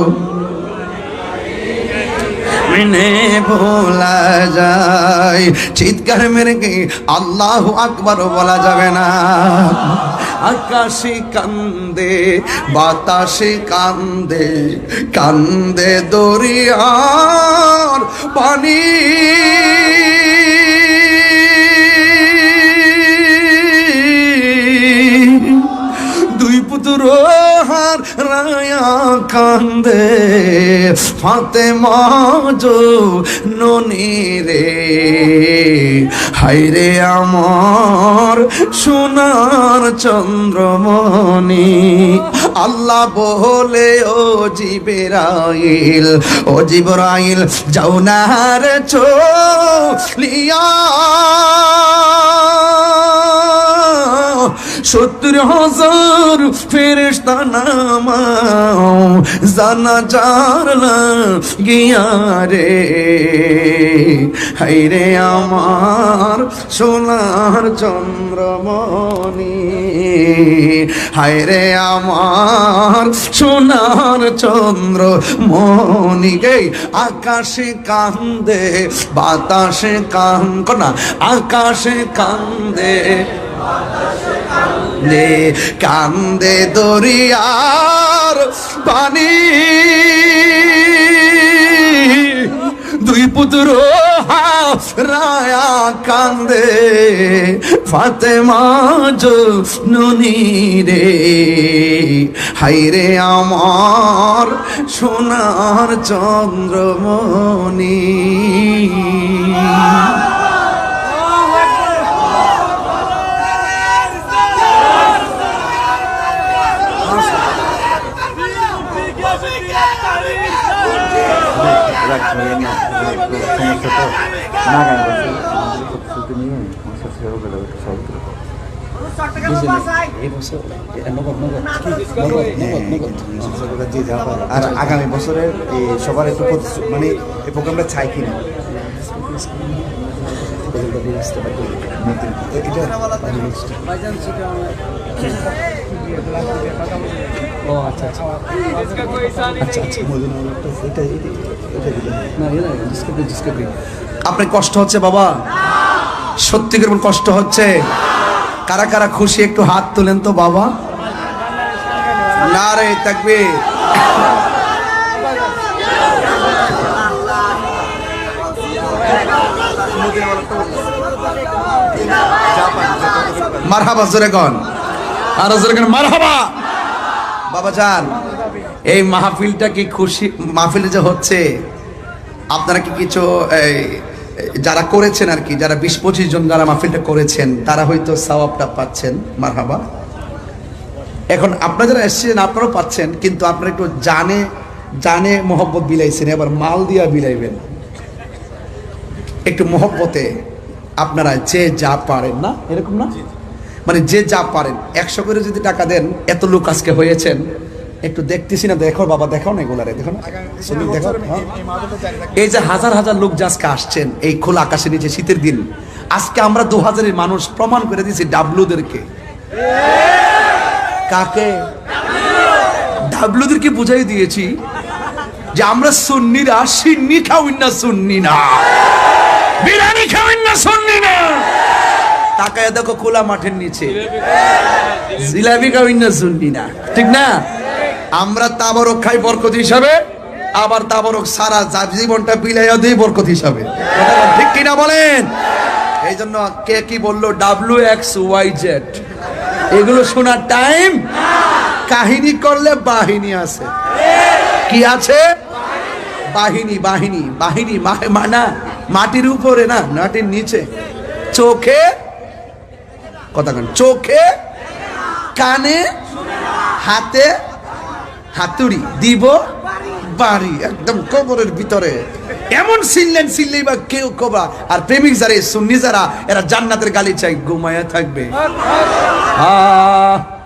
কেমনে বলা যায়। চিৎকার মেরে কি আল্লাহু আকবার বলা যাবে না? আকাশে কান্দে, বাতাসে কান্দে, কান্দে দরিয়ার পানি, দুই পুত্র হার রায়া কান্দে, ফাতেমা জো ননি রে, হায়রে আমার সোনার চন্দ্রমণি আল্লাহ বলে ও জিবরাইল যাও না রে চলিয়া 70,000 ফেরেশতা নামাও জানাজার লাগিয়া রে হায়রে আমার সোনার চন্দ্রমণি হায়রে আমার সোনার চন্দ্রমণি গে আকাশে কান্দে বাতাসে কান্দে আকাশে কান্দে কান্দে দরিয়ার পানি দুই পুত্র রায়া কান্দে ফাতেমা জননী রে হায়রে আমার সোনার চন্দ্রমণি আর আগামী বছরের সবার একটু মানে এই প্রোগ্রামটা চাই কিনা আপনার কষ্ট হচ্ছে বাবা? সত্যি করে কষ্ট হচ্ছে? কারা কারা খুশি একটু হাত তুলেন তো বাবা। নারে তাকবীর। মারহাবা জোরে কোন, আর জোরে কোন মারহাবা। বাবা জান, এই মাহফিলটা কি খুশি মাহফিল যে হচ্ছে, আপনারা কি কিছু যারা করেছেন আর কি, যারা 20-25 জন যারা মাহফিলটা করেছেন তারা হয়তো সওয়াবটা পাচ্ছেন, মারহাবা। এখন আপনারা যারা এসেছেন আপনারাও পাচ্ছেন, কিন্তু আপনারা একটু জানে মোহব্বত বিলাইছেন, এবার মাল দিয়া বিলাইবেন একটু মোহব্বতে। আপনারা যে যা পারেন, না এরকম না, মানে যে যা পারেন 100 করে যদি টাকা দেন, এত লোক আজকে হয়েছেন, একটু দেখতেছি না, দেখো বাবা, দেখাও না এগুলারে, দেখো না, দেখো। এই যে হাজার হাজার লোক যে আজকে আসছেন এই খোলা আকাশের নিচে শীতের দিন, আজকে আমরা 2000-এর মানুষ প্রমাণ করে দিয়েছি ডাবলুদেরকে। কাকে? ডাবলুদেরকে বুঝাই দিয়েছি যে আমরা সুন্নিরা সিন্নি খাওয়াই না, সুন্নি না বিরিয়ানি খাওয়াই না, সুন্নি না। তাকায় দেখো খোলা মাঠের নিচে জিলাপি খাওয়াই না, সুন্নি না, ঠিক না? আমরা তাবারক খাই বরকত হিসাবে, আবার তাবারক সারা জীবনটা বিলাইয়া দিই বরকত হিসাবে, ঠিক কিনা বলেন? এই জন্য কে কি বললো WXYZ এগুলো শোনার টাইম। কাহিনী করলে বাহিনী আছে, কি আছে? বাহিনী বাহিনী বাহিনী না মাটির উপরে না, মাটির নিচে, চোখে কথা কন, চোখে কানে হাতে হাতুড়ি দিব বাড়ি, একদম কবরের ভিতরে এমন সিললেই বা কেউ কবা। আর প্রেমিক যারা সুন্নি যারা, এরা জান্নাতের গালি চাই, ঘুমায়া থাকবে।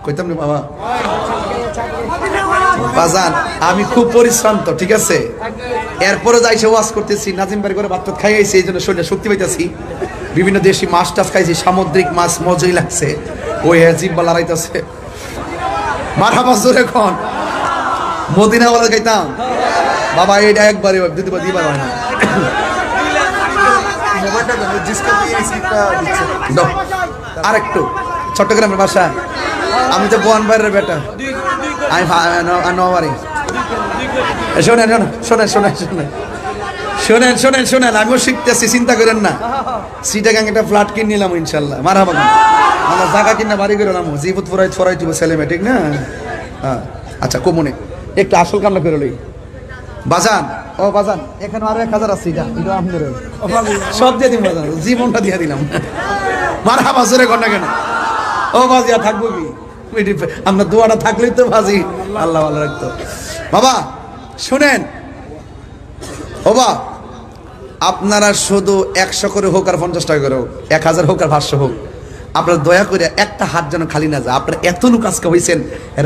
কইতাম না বাবা বাজান, আমি খুব পরিশ্রান্ত, ঠিক আছে? এরপরে যাই সে ওয়াজ করতেছি, নাজিম বাড়ি করে ভাত খাইছি, এই জন্য শরীরে শক্তি পাইতেছি। বিভিন্ন দেশি মাছ টাছ খাইছি, সামুদ্রিক মাছ মজাই লাগছে, ওই জিব্বা লড়াইতেছে। মারহাবা জোরে কোন। মদিনা বলে গাইতাম বাবা, এটা একবারে দিবার হয় না। আরেকটু চট্টগ্রামের বাসা, আমি তো বোয়ান বাইরের বেটা, আমি নোয়াবাড়ি। শোনেন শোনেন শোনেন শোনেন শোনেন শোনেন শোনেন, আমিও শিখতেছি, চিন্তা করেন না। সিটাগাং একটা ফ্ল্যাট কিনে নিলাম ইনশাল্লাহ, মারহাবা। আমরা জায়গা কিনা বাড়ি করে নাম জিবুত ফরাই দিব ছেলে মেয়ে, ঠিক না? হ্যাঁ আচ্ছা, কমনে একটু আসল কামনা করে লই বাজান। ও বাজান এখানে আরো 1000 আছে এটা আপনাদের সব দিয়ে দিন বাজান জীবনটা দিয়ে দিলাম মারহাবা জোরে কর না কেন ও বাজি আর থাকবো কি আমরা দোয়াটা থাকলেই তো বাজি আল্লাহ ভালো রাখতো বাবা শুনেন বাবা আপনারা শুধু 100 করে হোক আর 50 টাকা করে হোক 1000 হোক আর 500 হোক আপনারা দয়া করে একটা হাত যেন খালি না যায় আপনারা এত লোক আজকে হয়েছেন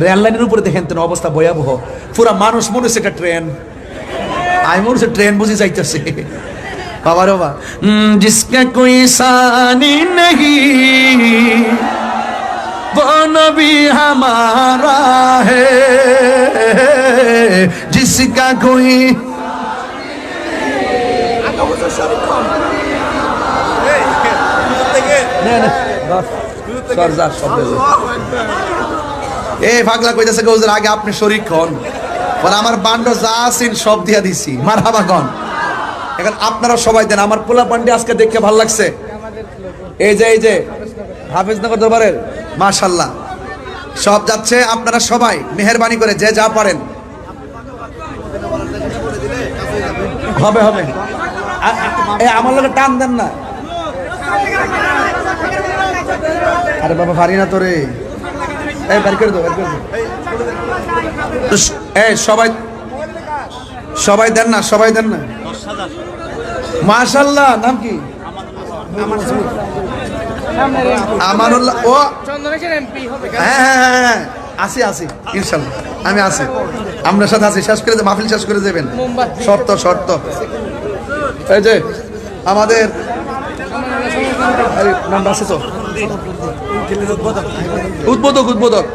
রেল লাইনের উপরে দেখেন তো অবস্থা ভয়াবহ পুরা মানুষ মনে হচ্ছে একটা ট্রেন আমি মনে হচ্ছে ট্রেন বুঝে যাইতেছে বাবা রে বাবা জিসকা কোই সানি নেহি वो नबी हमारा है जिसका कोई পাগলা কইতেছে গৌজের আগে আপনি শরীক হন পর আমার বান্ড যা আছেন সব দিয়া দিছি মারহাবা কন এখন আপনারা সবাই দেন আমার পোলা পান্ডে আজকে দেখে ভালো লাগছে এই যে হাফিজনগর দরবারের মাশাআল্লাহ সব যাচ্ছে আপনারা সবাই মেহেরবানি করে যে যা পারেন হবে আমার লোকে টান দেন না আরে বাবা ভারী না তোরে এই বের করে দাও এই সবাই দেন না মাশাআল্লাহ নাম কি আমানুল্লাহ ও হ্যাঁ আসি ইনশাআল্লাহ আমি আসি আপনার সাথে আসি শেষ করে মাহফিল শেষ করে দেবেন শর্ত এই যে আমাদের নাম আছে তো উদ্বোধক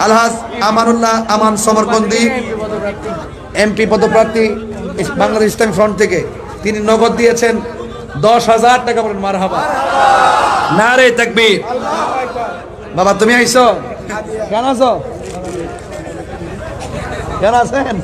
আলহাজ আমানুল্লাহ আমান সমরকন্দি এমপি পদপ্রার্থী বাংলাদেশ ইসলামী ফ্রন্ট থেকে তিনি নগদ দিয়েছেন 10,000 টাকা বলেন মারহাবা নারে তাকবীর বাবা তুমি আইছো কেন আছো কেন আছেন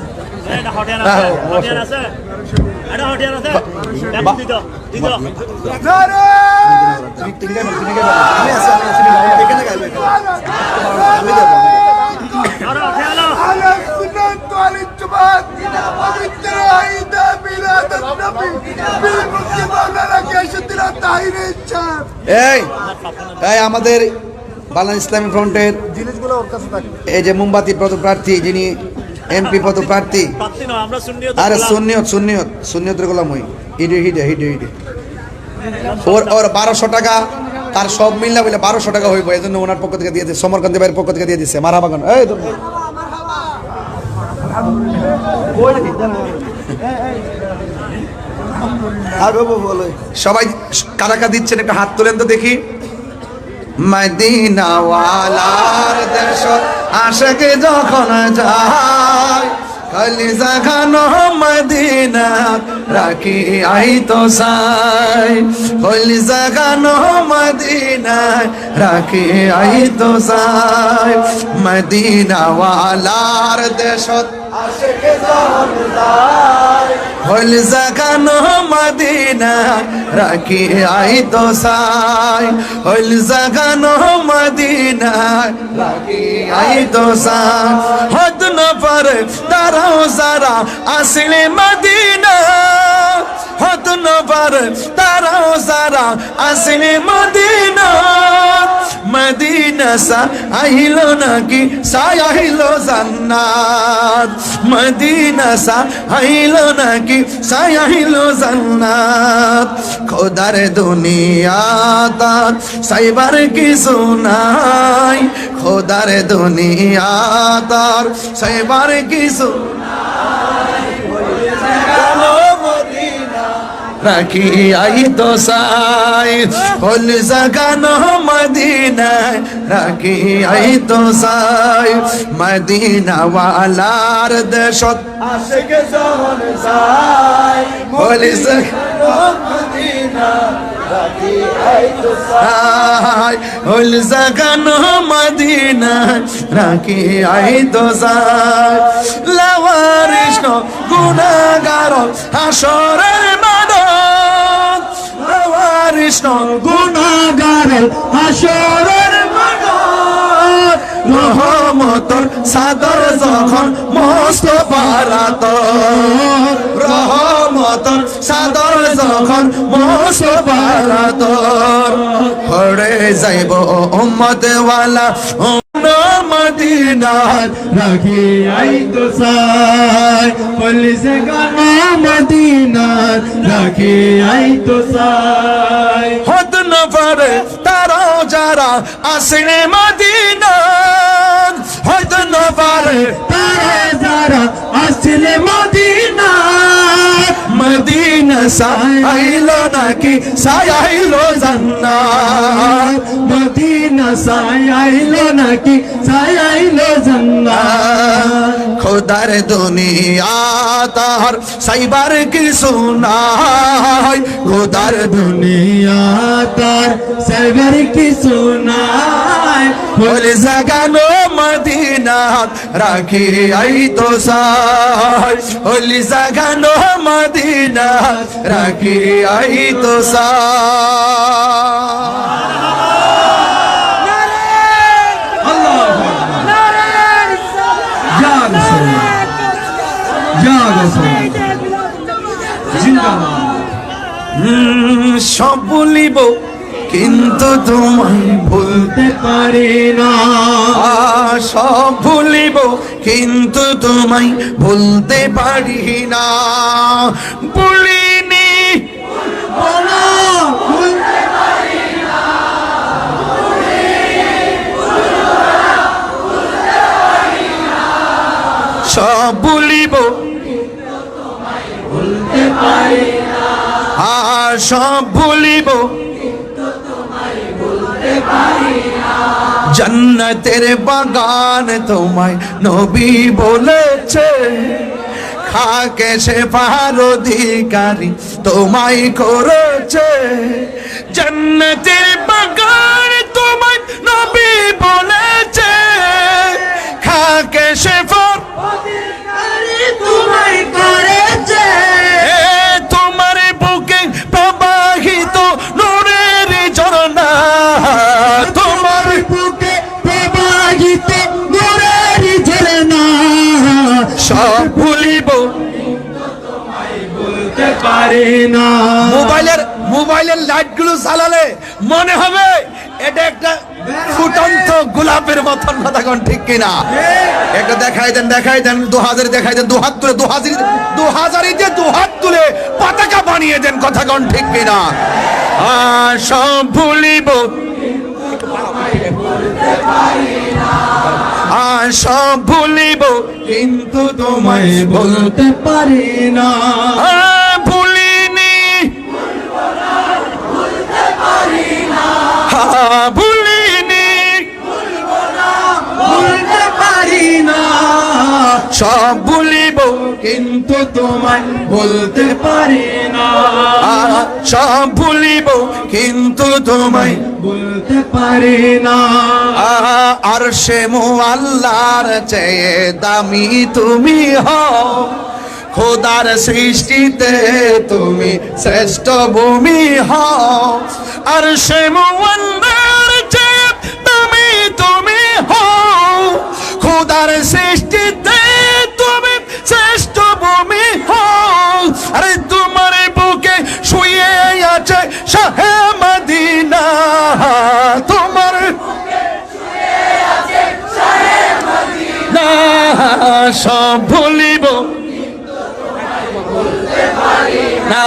এই আমাদের বাংলাদেশ ইসলামী ফ্রন্টের এই যে মোমবাতি পদপ্রার্থী যিনি এমপি পদপ্রার্থী আরে সুন্নিয়তের গোলাম হই হিডে ওর 1200 টাকা তার সব মিললা বলে 1200 টাকা হইব এই জন্য ওনার পক্ষ থেকে দিয়ে দিয়েছে সমরকান্তি ভাইয়ের পক্ষ থেকে দিয়ে দিচ্ছে মারহাবা গান এই সবাই কারা দিচ্ছেন একটা হাত তোলেন তো দেখি মদিনা ওয়ালার দেশ আশিকে যখন যায় কলিজা খানো মদিনা রাখি আই তো সাই কলিজা খানো মদিনা রাখি আই তো সাই মদিনা ওয়ালার দেশ আশিকে যখন যায় কলিজা খানো মদিনা রাখি আই তো সাই কলিজা খানো মদিনা রাখি আই তো সাই হদ ন পারে তারাও যারা আসলে মদিনা হদ ন পারে তারাও যারা আসলে মদিনা মদিনা সা আহিলো নাকি সাই আহিলো জান্নাত মদিনা সা আহিলো নাকি সাই আহিলো জান্নাত খোদার দুনিয়া তার সাইবার কিছু নাই খোদার দুনিয়া তার সাইবার কিছু রাখি আই তো সাই হল জাগানো মদিনা রাখি আই তো সাই মদিনা ওয়ালার দেশত আশিকে যখন সাই হল জাগানো মদিনা রাখি আই তো সাই হল জাগানো মদিনা রাখি আই তো সাই লাওয়ারিশ গুনাহগার হাসরের কৃষ্ণ গুনাহগারের হাসরের মাঠ রহমতর সাদর যখন মোস্তফার আতর, রহমতর সাদর যখন মোস্তফার আতর, হরে যাইব উম্মত ওয়ালা মদিনার রাখি আই তো সাই পুলিশ গানা মদিনার রাখি আই তো সাই হদ নফরে তারাও যারা আসলে মদিনার, হদ নফরে তারা যারা আসলে মদিনা মদিনা সাইলো নাকি সাইলো জান্নাত, মদিনা সাইলো নাকি সাইলো জান্নাত খোদার দুনিয়া তার সাইবার কিছু নাই, খোদার দুনিয়া তার সাইবার কিছু নাই বলে জাগানো মদিনা রাখি আই তো সাই, বলে জাগানো মদিনা রাখি আই তো সব বলিব কিন্তু তোমায় ভুলতে পারি না সব ভুলিব কিন্তু তোমায় ভুলতে পারি না, ভুলিনি ভুলতে পারি না সব ভুলিব ভুলতে পারি না সব ভুলিব জান্নাতের বাগান তোমায় নবী বলেছে, খাকে সে পাহাড় অধিকারী তোমায় করেছে, জান্নাতের বাগান তোমায় নবী বলেছে, খাকে সে পাহাড় তোমায় করেছে তোমার বুকে প্রবাহিত নূরের ঝরনা, তোমার বুকে প্রবাহিত নূরের ঝরনা সব ভুলিব বলতে পারি না মোবাইলের লাইট গুলো জ্বালালে মনে হবে এটা একটা ফুটন্ত গোলাপের মতন, কথা কোন ঠিক কিনা? একটা দেখাই দেন 2000 দেখাই দেন, দুহাত তুলে 2000 দিয়ে দুহাত তুলে পতাকা বানিয়ে দেন, কথা কোন ঠিক কিনা? সব ভুলিব সব ভুলিব কিন্তু তোমায় বলতে পারি না ভুলিনি, ভুলিনি বলতে পারি না সব ভুলিব কিন্তু তোমায় বলতে পারি না সব ভুলিব কিন্তু তোমায় বলতে পারি না আর সে আল্লাহর চেয়ে দামি তুমি হও, খোদার সৃষ্টিতে তুমি শ্রেষ্ঠ ভূমি হও, আর সে আল্লাহর চেয়ে দামি তুমি হও, খোদার সৃষ্টিতে তুমি শ্রেষ্ঠ ভূমি হও, আরে তোমার বুকে শুয়ে আছে শাহে মদিনা, তোমার না সব ভুলিব না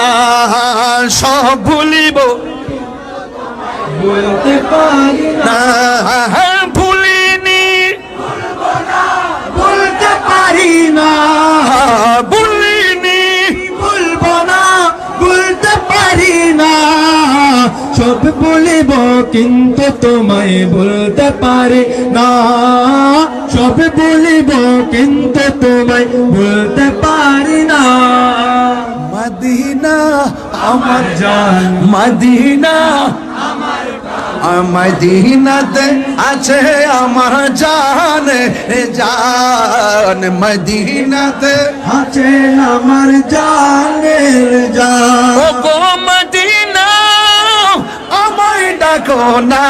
সব ভুলিব বলতে পারি না ভুলিনি বলতে পারি না ভুলিনি বলবো না বলতে পারি না সব বলিব কিন্তু তোমায় বলতে পারি না সব বলিব কিন্তু তোমায় বলতে পারি না মদিনা আমার জান মদিনা মদিনাতে আছে আমার জান জান, মদিনাতে আছে আমার জানের জান ও গো মদিনা আমায় ডাকো না,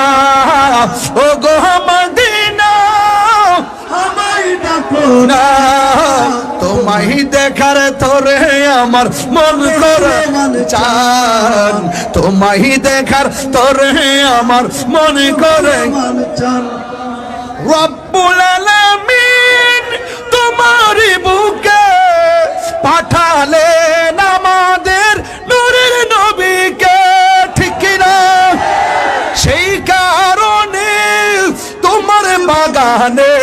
ও গো মদিনা না তোমায় দেখার তোরে আমার মন করে চান তোমায় দেখার তোরে আমার মন করে চান রব্বুল আলামিন তোমার বুকে পাঠালেন আমাদের নূরের নবীকে ঠিক কি না সেই কারণে তোমার বাগানে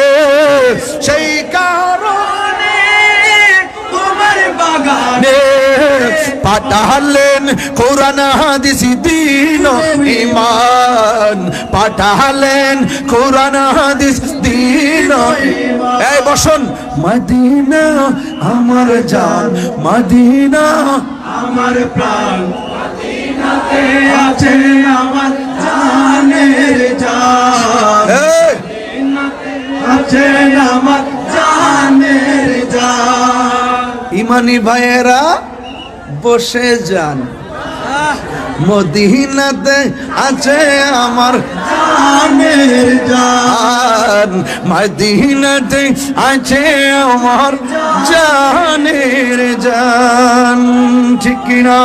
সেই কারণে তোমার বাগানে পাঠালেন কোরআন হাদিস দ্বীন ঈমান পাঠালেন কোরআন হাদিস দ্বীন এই বসুন মদিনা আমার জান মদিনা আমার প্রাণ মদিনাতে আছে আমার জানের জান এই আছে আমার জানের জান ইমানি ভাইয়েরা বসে যান মদিনাতে আছে আমার জানের জান জান মদিনাতে আছে আমার জানের জান ঠিক কি না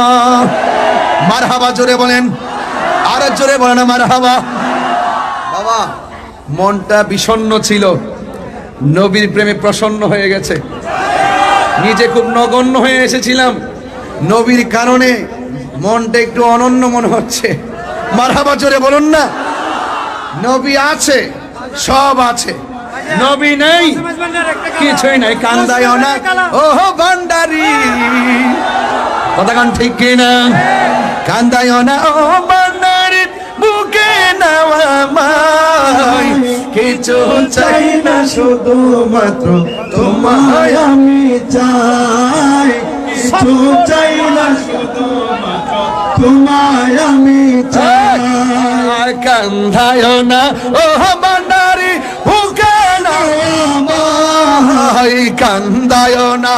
মারহাবা জোরে বলেন আর জোরে বলেন মারহাবা বাবা মনটা বিষণ্ণ ছিল নবীর প্রেমে প্রসন্ন হয়ে গেছে নিজে খুব নগণ্য হয়ে এসেছিলাম নবীর কারণে মনটা একটু অনন্য মনে হচ্ছে মারহাবা জোরে বলুন না নবী আছে সব আছে নবী নেই কিছুই নাই কান্দায়ও না ওহো ভান্ডারি কথা গান ঠিক কিনা কান্দায়ও না ও ভান্ডারি বুকে নেওয়া মাই কিছু চাই না শুধুমাত্র তোমায় আমি চাই কিছু চাই না শুধুমাত্র তোমায় আমি চাই কান্দায় না ও ভান্ডারি বুকে নেওয়া মাই কান্দায় না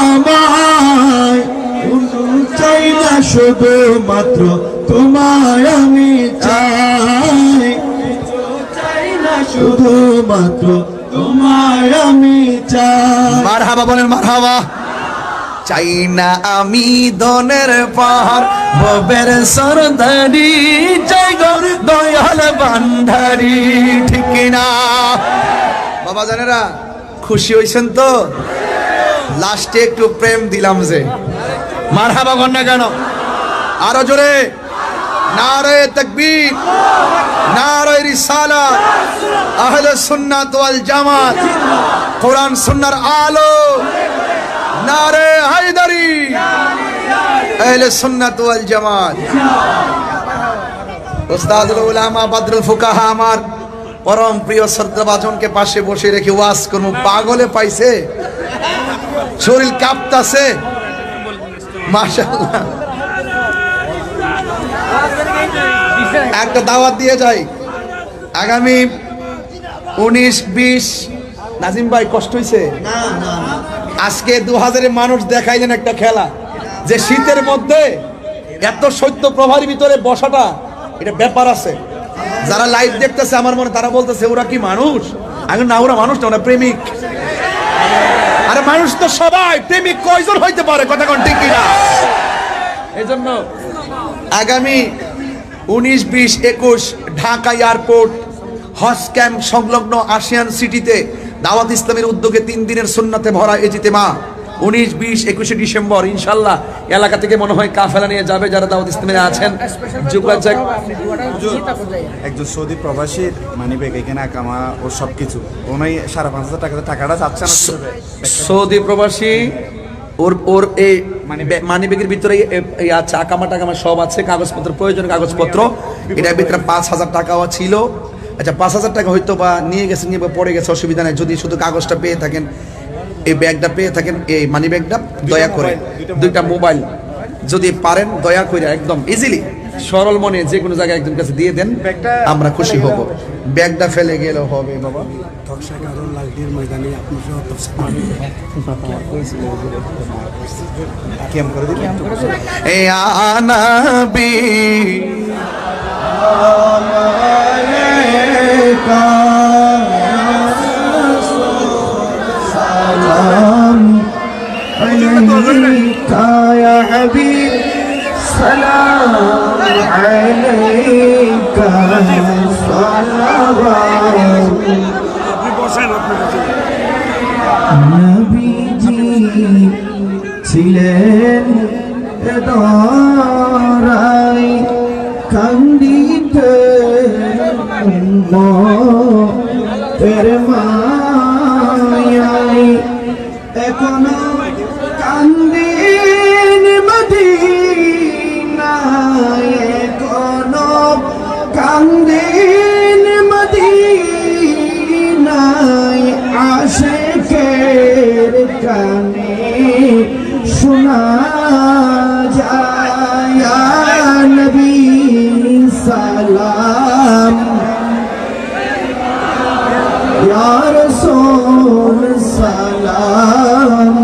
আমায় চাই না শুধুমাত্র তোমায় আমি চাই চাই না শুধুমাত্র তোমায় আমি চাই মারহাবা বলেন মারহাবা চাই না আমি দনের পাহাড় ববের সরদারি জয় গৌর দয়াল ভান্ডারি ঠিক না বাবা জানেরা খুশি হইছেন তো লাস্টে একটু প্রেম দিলাম যে মারহাবা গণ না কেন আরো জোরে নারে তাকবীর নারে রিসালাত আহলে সুন্নাত ওয়াল জামাত কোরআন সুন্নাহর আলো নারে হায়দারি আহলে সুন্নাত ওয়াল জামাত উস্তাদুল উলামা বদরুল ফুকাহা আমার পরম প্রিয় শ্রদ্ধাভাজনকে পাশে বসে রেখে ওয়াজ করব পাগলে পাইছে শরীর কাঁপতাছে মাশাআল্লাহ একটা দাওয়াত দিয়ে যাই আগামী 19-20 নাজিম ভাই কষ্ট হইছে আজকে 2000 মানুষ দেখাইলেন একটা খেলা যে শীতের মধ্যে এত শৈত্য প্রভাবের ভিতরে বসাটা এটা ব্যাপার আছে যারা লাইভ দেখতেছে আমার মনে তারা বলতেছে ওরা কি মানুষ আমি না ওরা মানুষ না ওরা প্রেমিক আরে মানুষ তো সবাই প্রেমিক কয়জন হইতে পারে কথা কোন ঠিক কিনা এইজন্য আগামী 19-20-21 ঢাকা এয়ারপোর্ট হজ ক্যাম্প সংলগ্ন আসিয়ান সিটিতে দাওয়াত ইসলামের উদ্যোগে 3 দিনের সুন্নাতে ভরা ইজতিমা 19-20-21 ডিসেম্বর ইনশাআল্লাহ এলাকা থেকে মনে হয় কাফেলা নিয়ে যাবে যারা দাওয়াত ইসলামে আছেন যোগাযোগ একজন সৌদি প্রবাসীর মানিব্যাগ এখানে আকামা ও সবকিছু ওনাই 5,500 টাকা টাকাটা চাচ্ছে না সৌদি প্রবাসী ওর এই মানিব্যাগের ভিতরে আছে আকামা টাকামা সব আছে কাগজপত্র প্রয়োজনীয় কাগজপত্র এটার ভিতরে 5,000 টাকাও ছিল আচ্ছা 5,000 টাকা হয়তো বা নিয়ে গেছে নিয়ে পড়ে গেছে অসুবিধা নেই যদি শুধু কাগজটা পেয়ে থাকেন এই ব্যাগটা পেয়ে থাকেন এই মানি ব্যাগটা দয়া করে দুইটা মোবাইল যদি পারেন দয়া করে একদম ইজিলি সরল মনে যে কোনো জায়গায় একজন কাছে দিয়ে দেন আমরা খুশি হব ব্যাগটা ফেলে গেলেও হবে বাবা কেম করে দিবেন এ আনাবি আলাইকা সালাম আলাইকা সালাওয়াত আপনি বসেন, আপনি বসেন। নবীজি ছিলেন দরাই কান্দিতে উম্মতের মায়াই এখনো কান্দেন মদিনায় এখনো কান্দেন মদিনায় আশিকের কানে শোনা যায় ইয়া নবী সালাম ইয়া রাসূল সালাম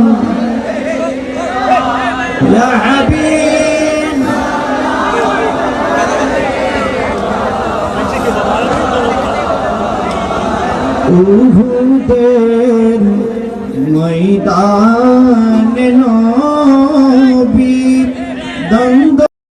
ইয়া হাবিব উহুদের ময়দানে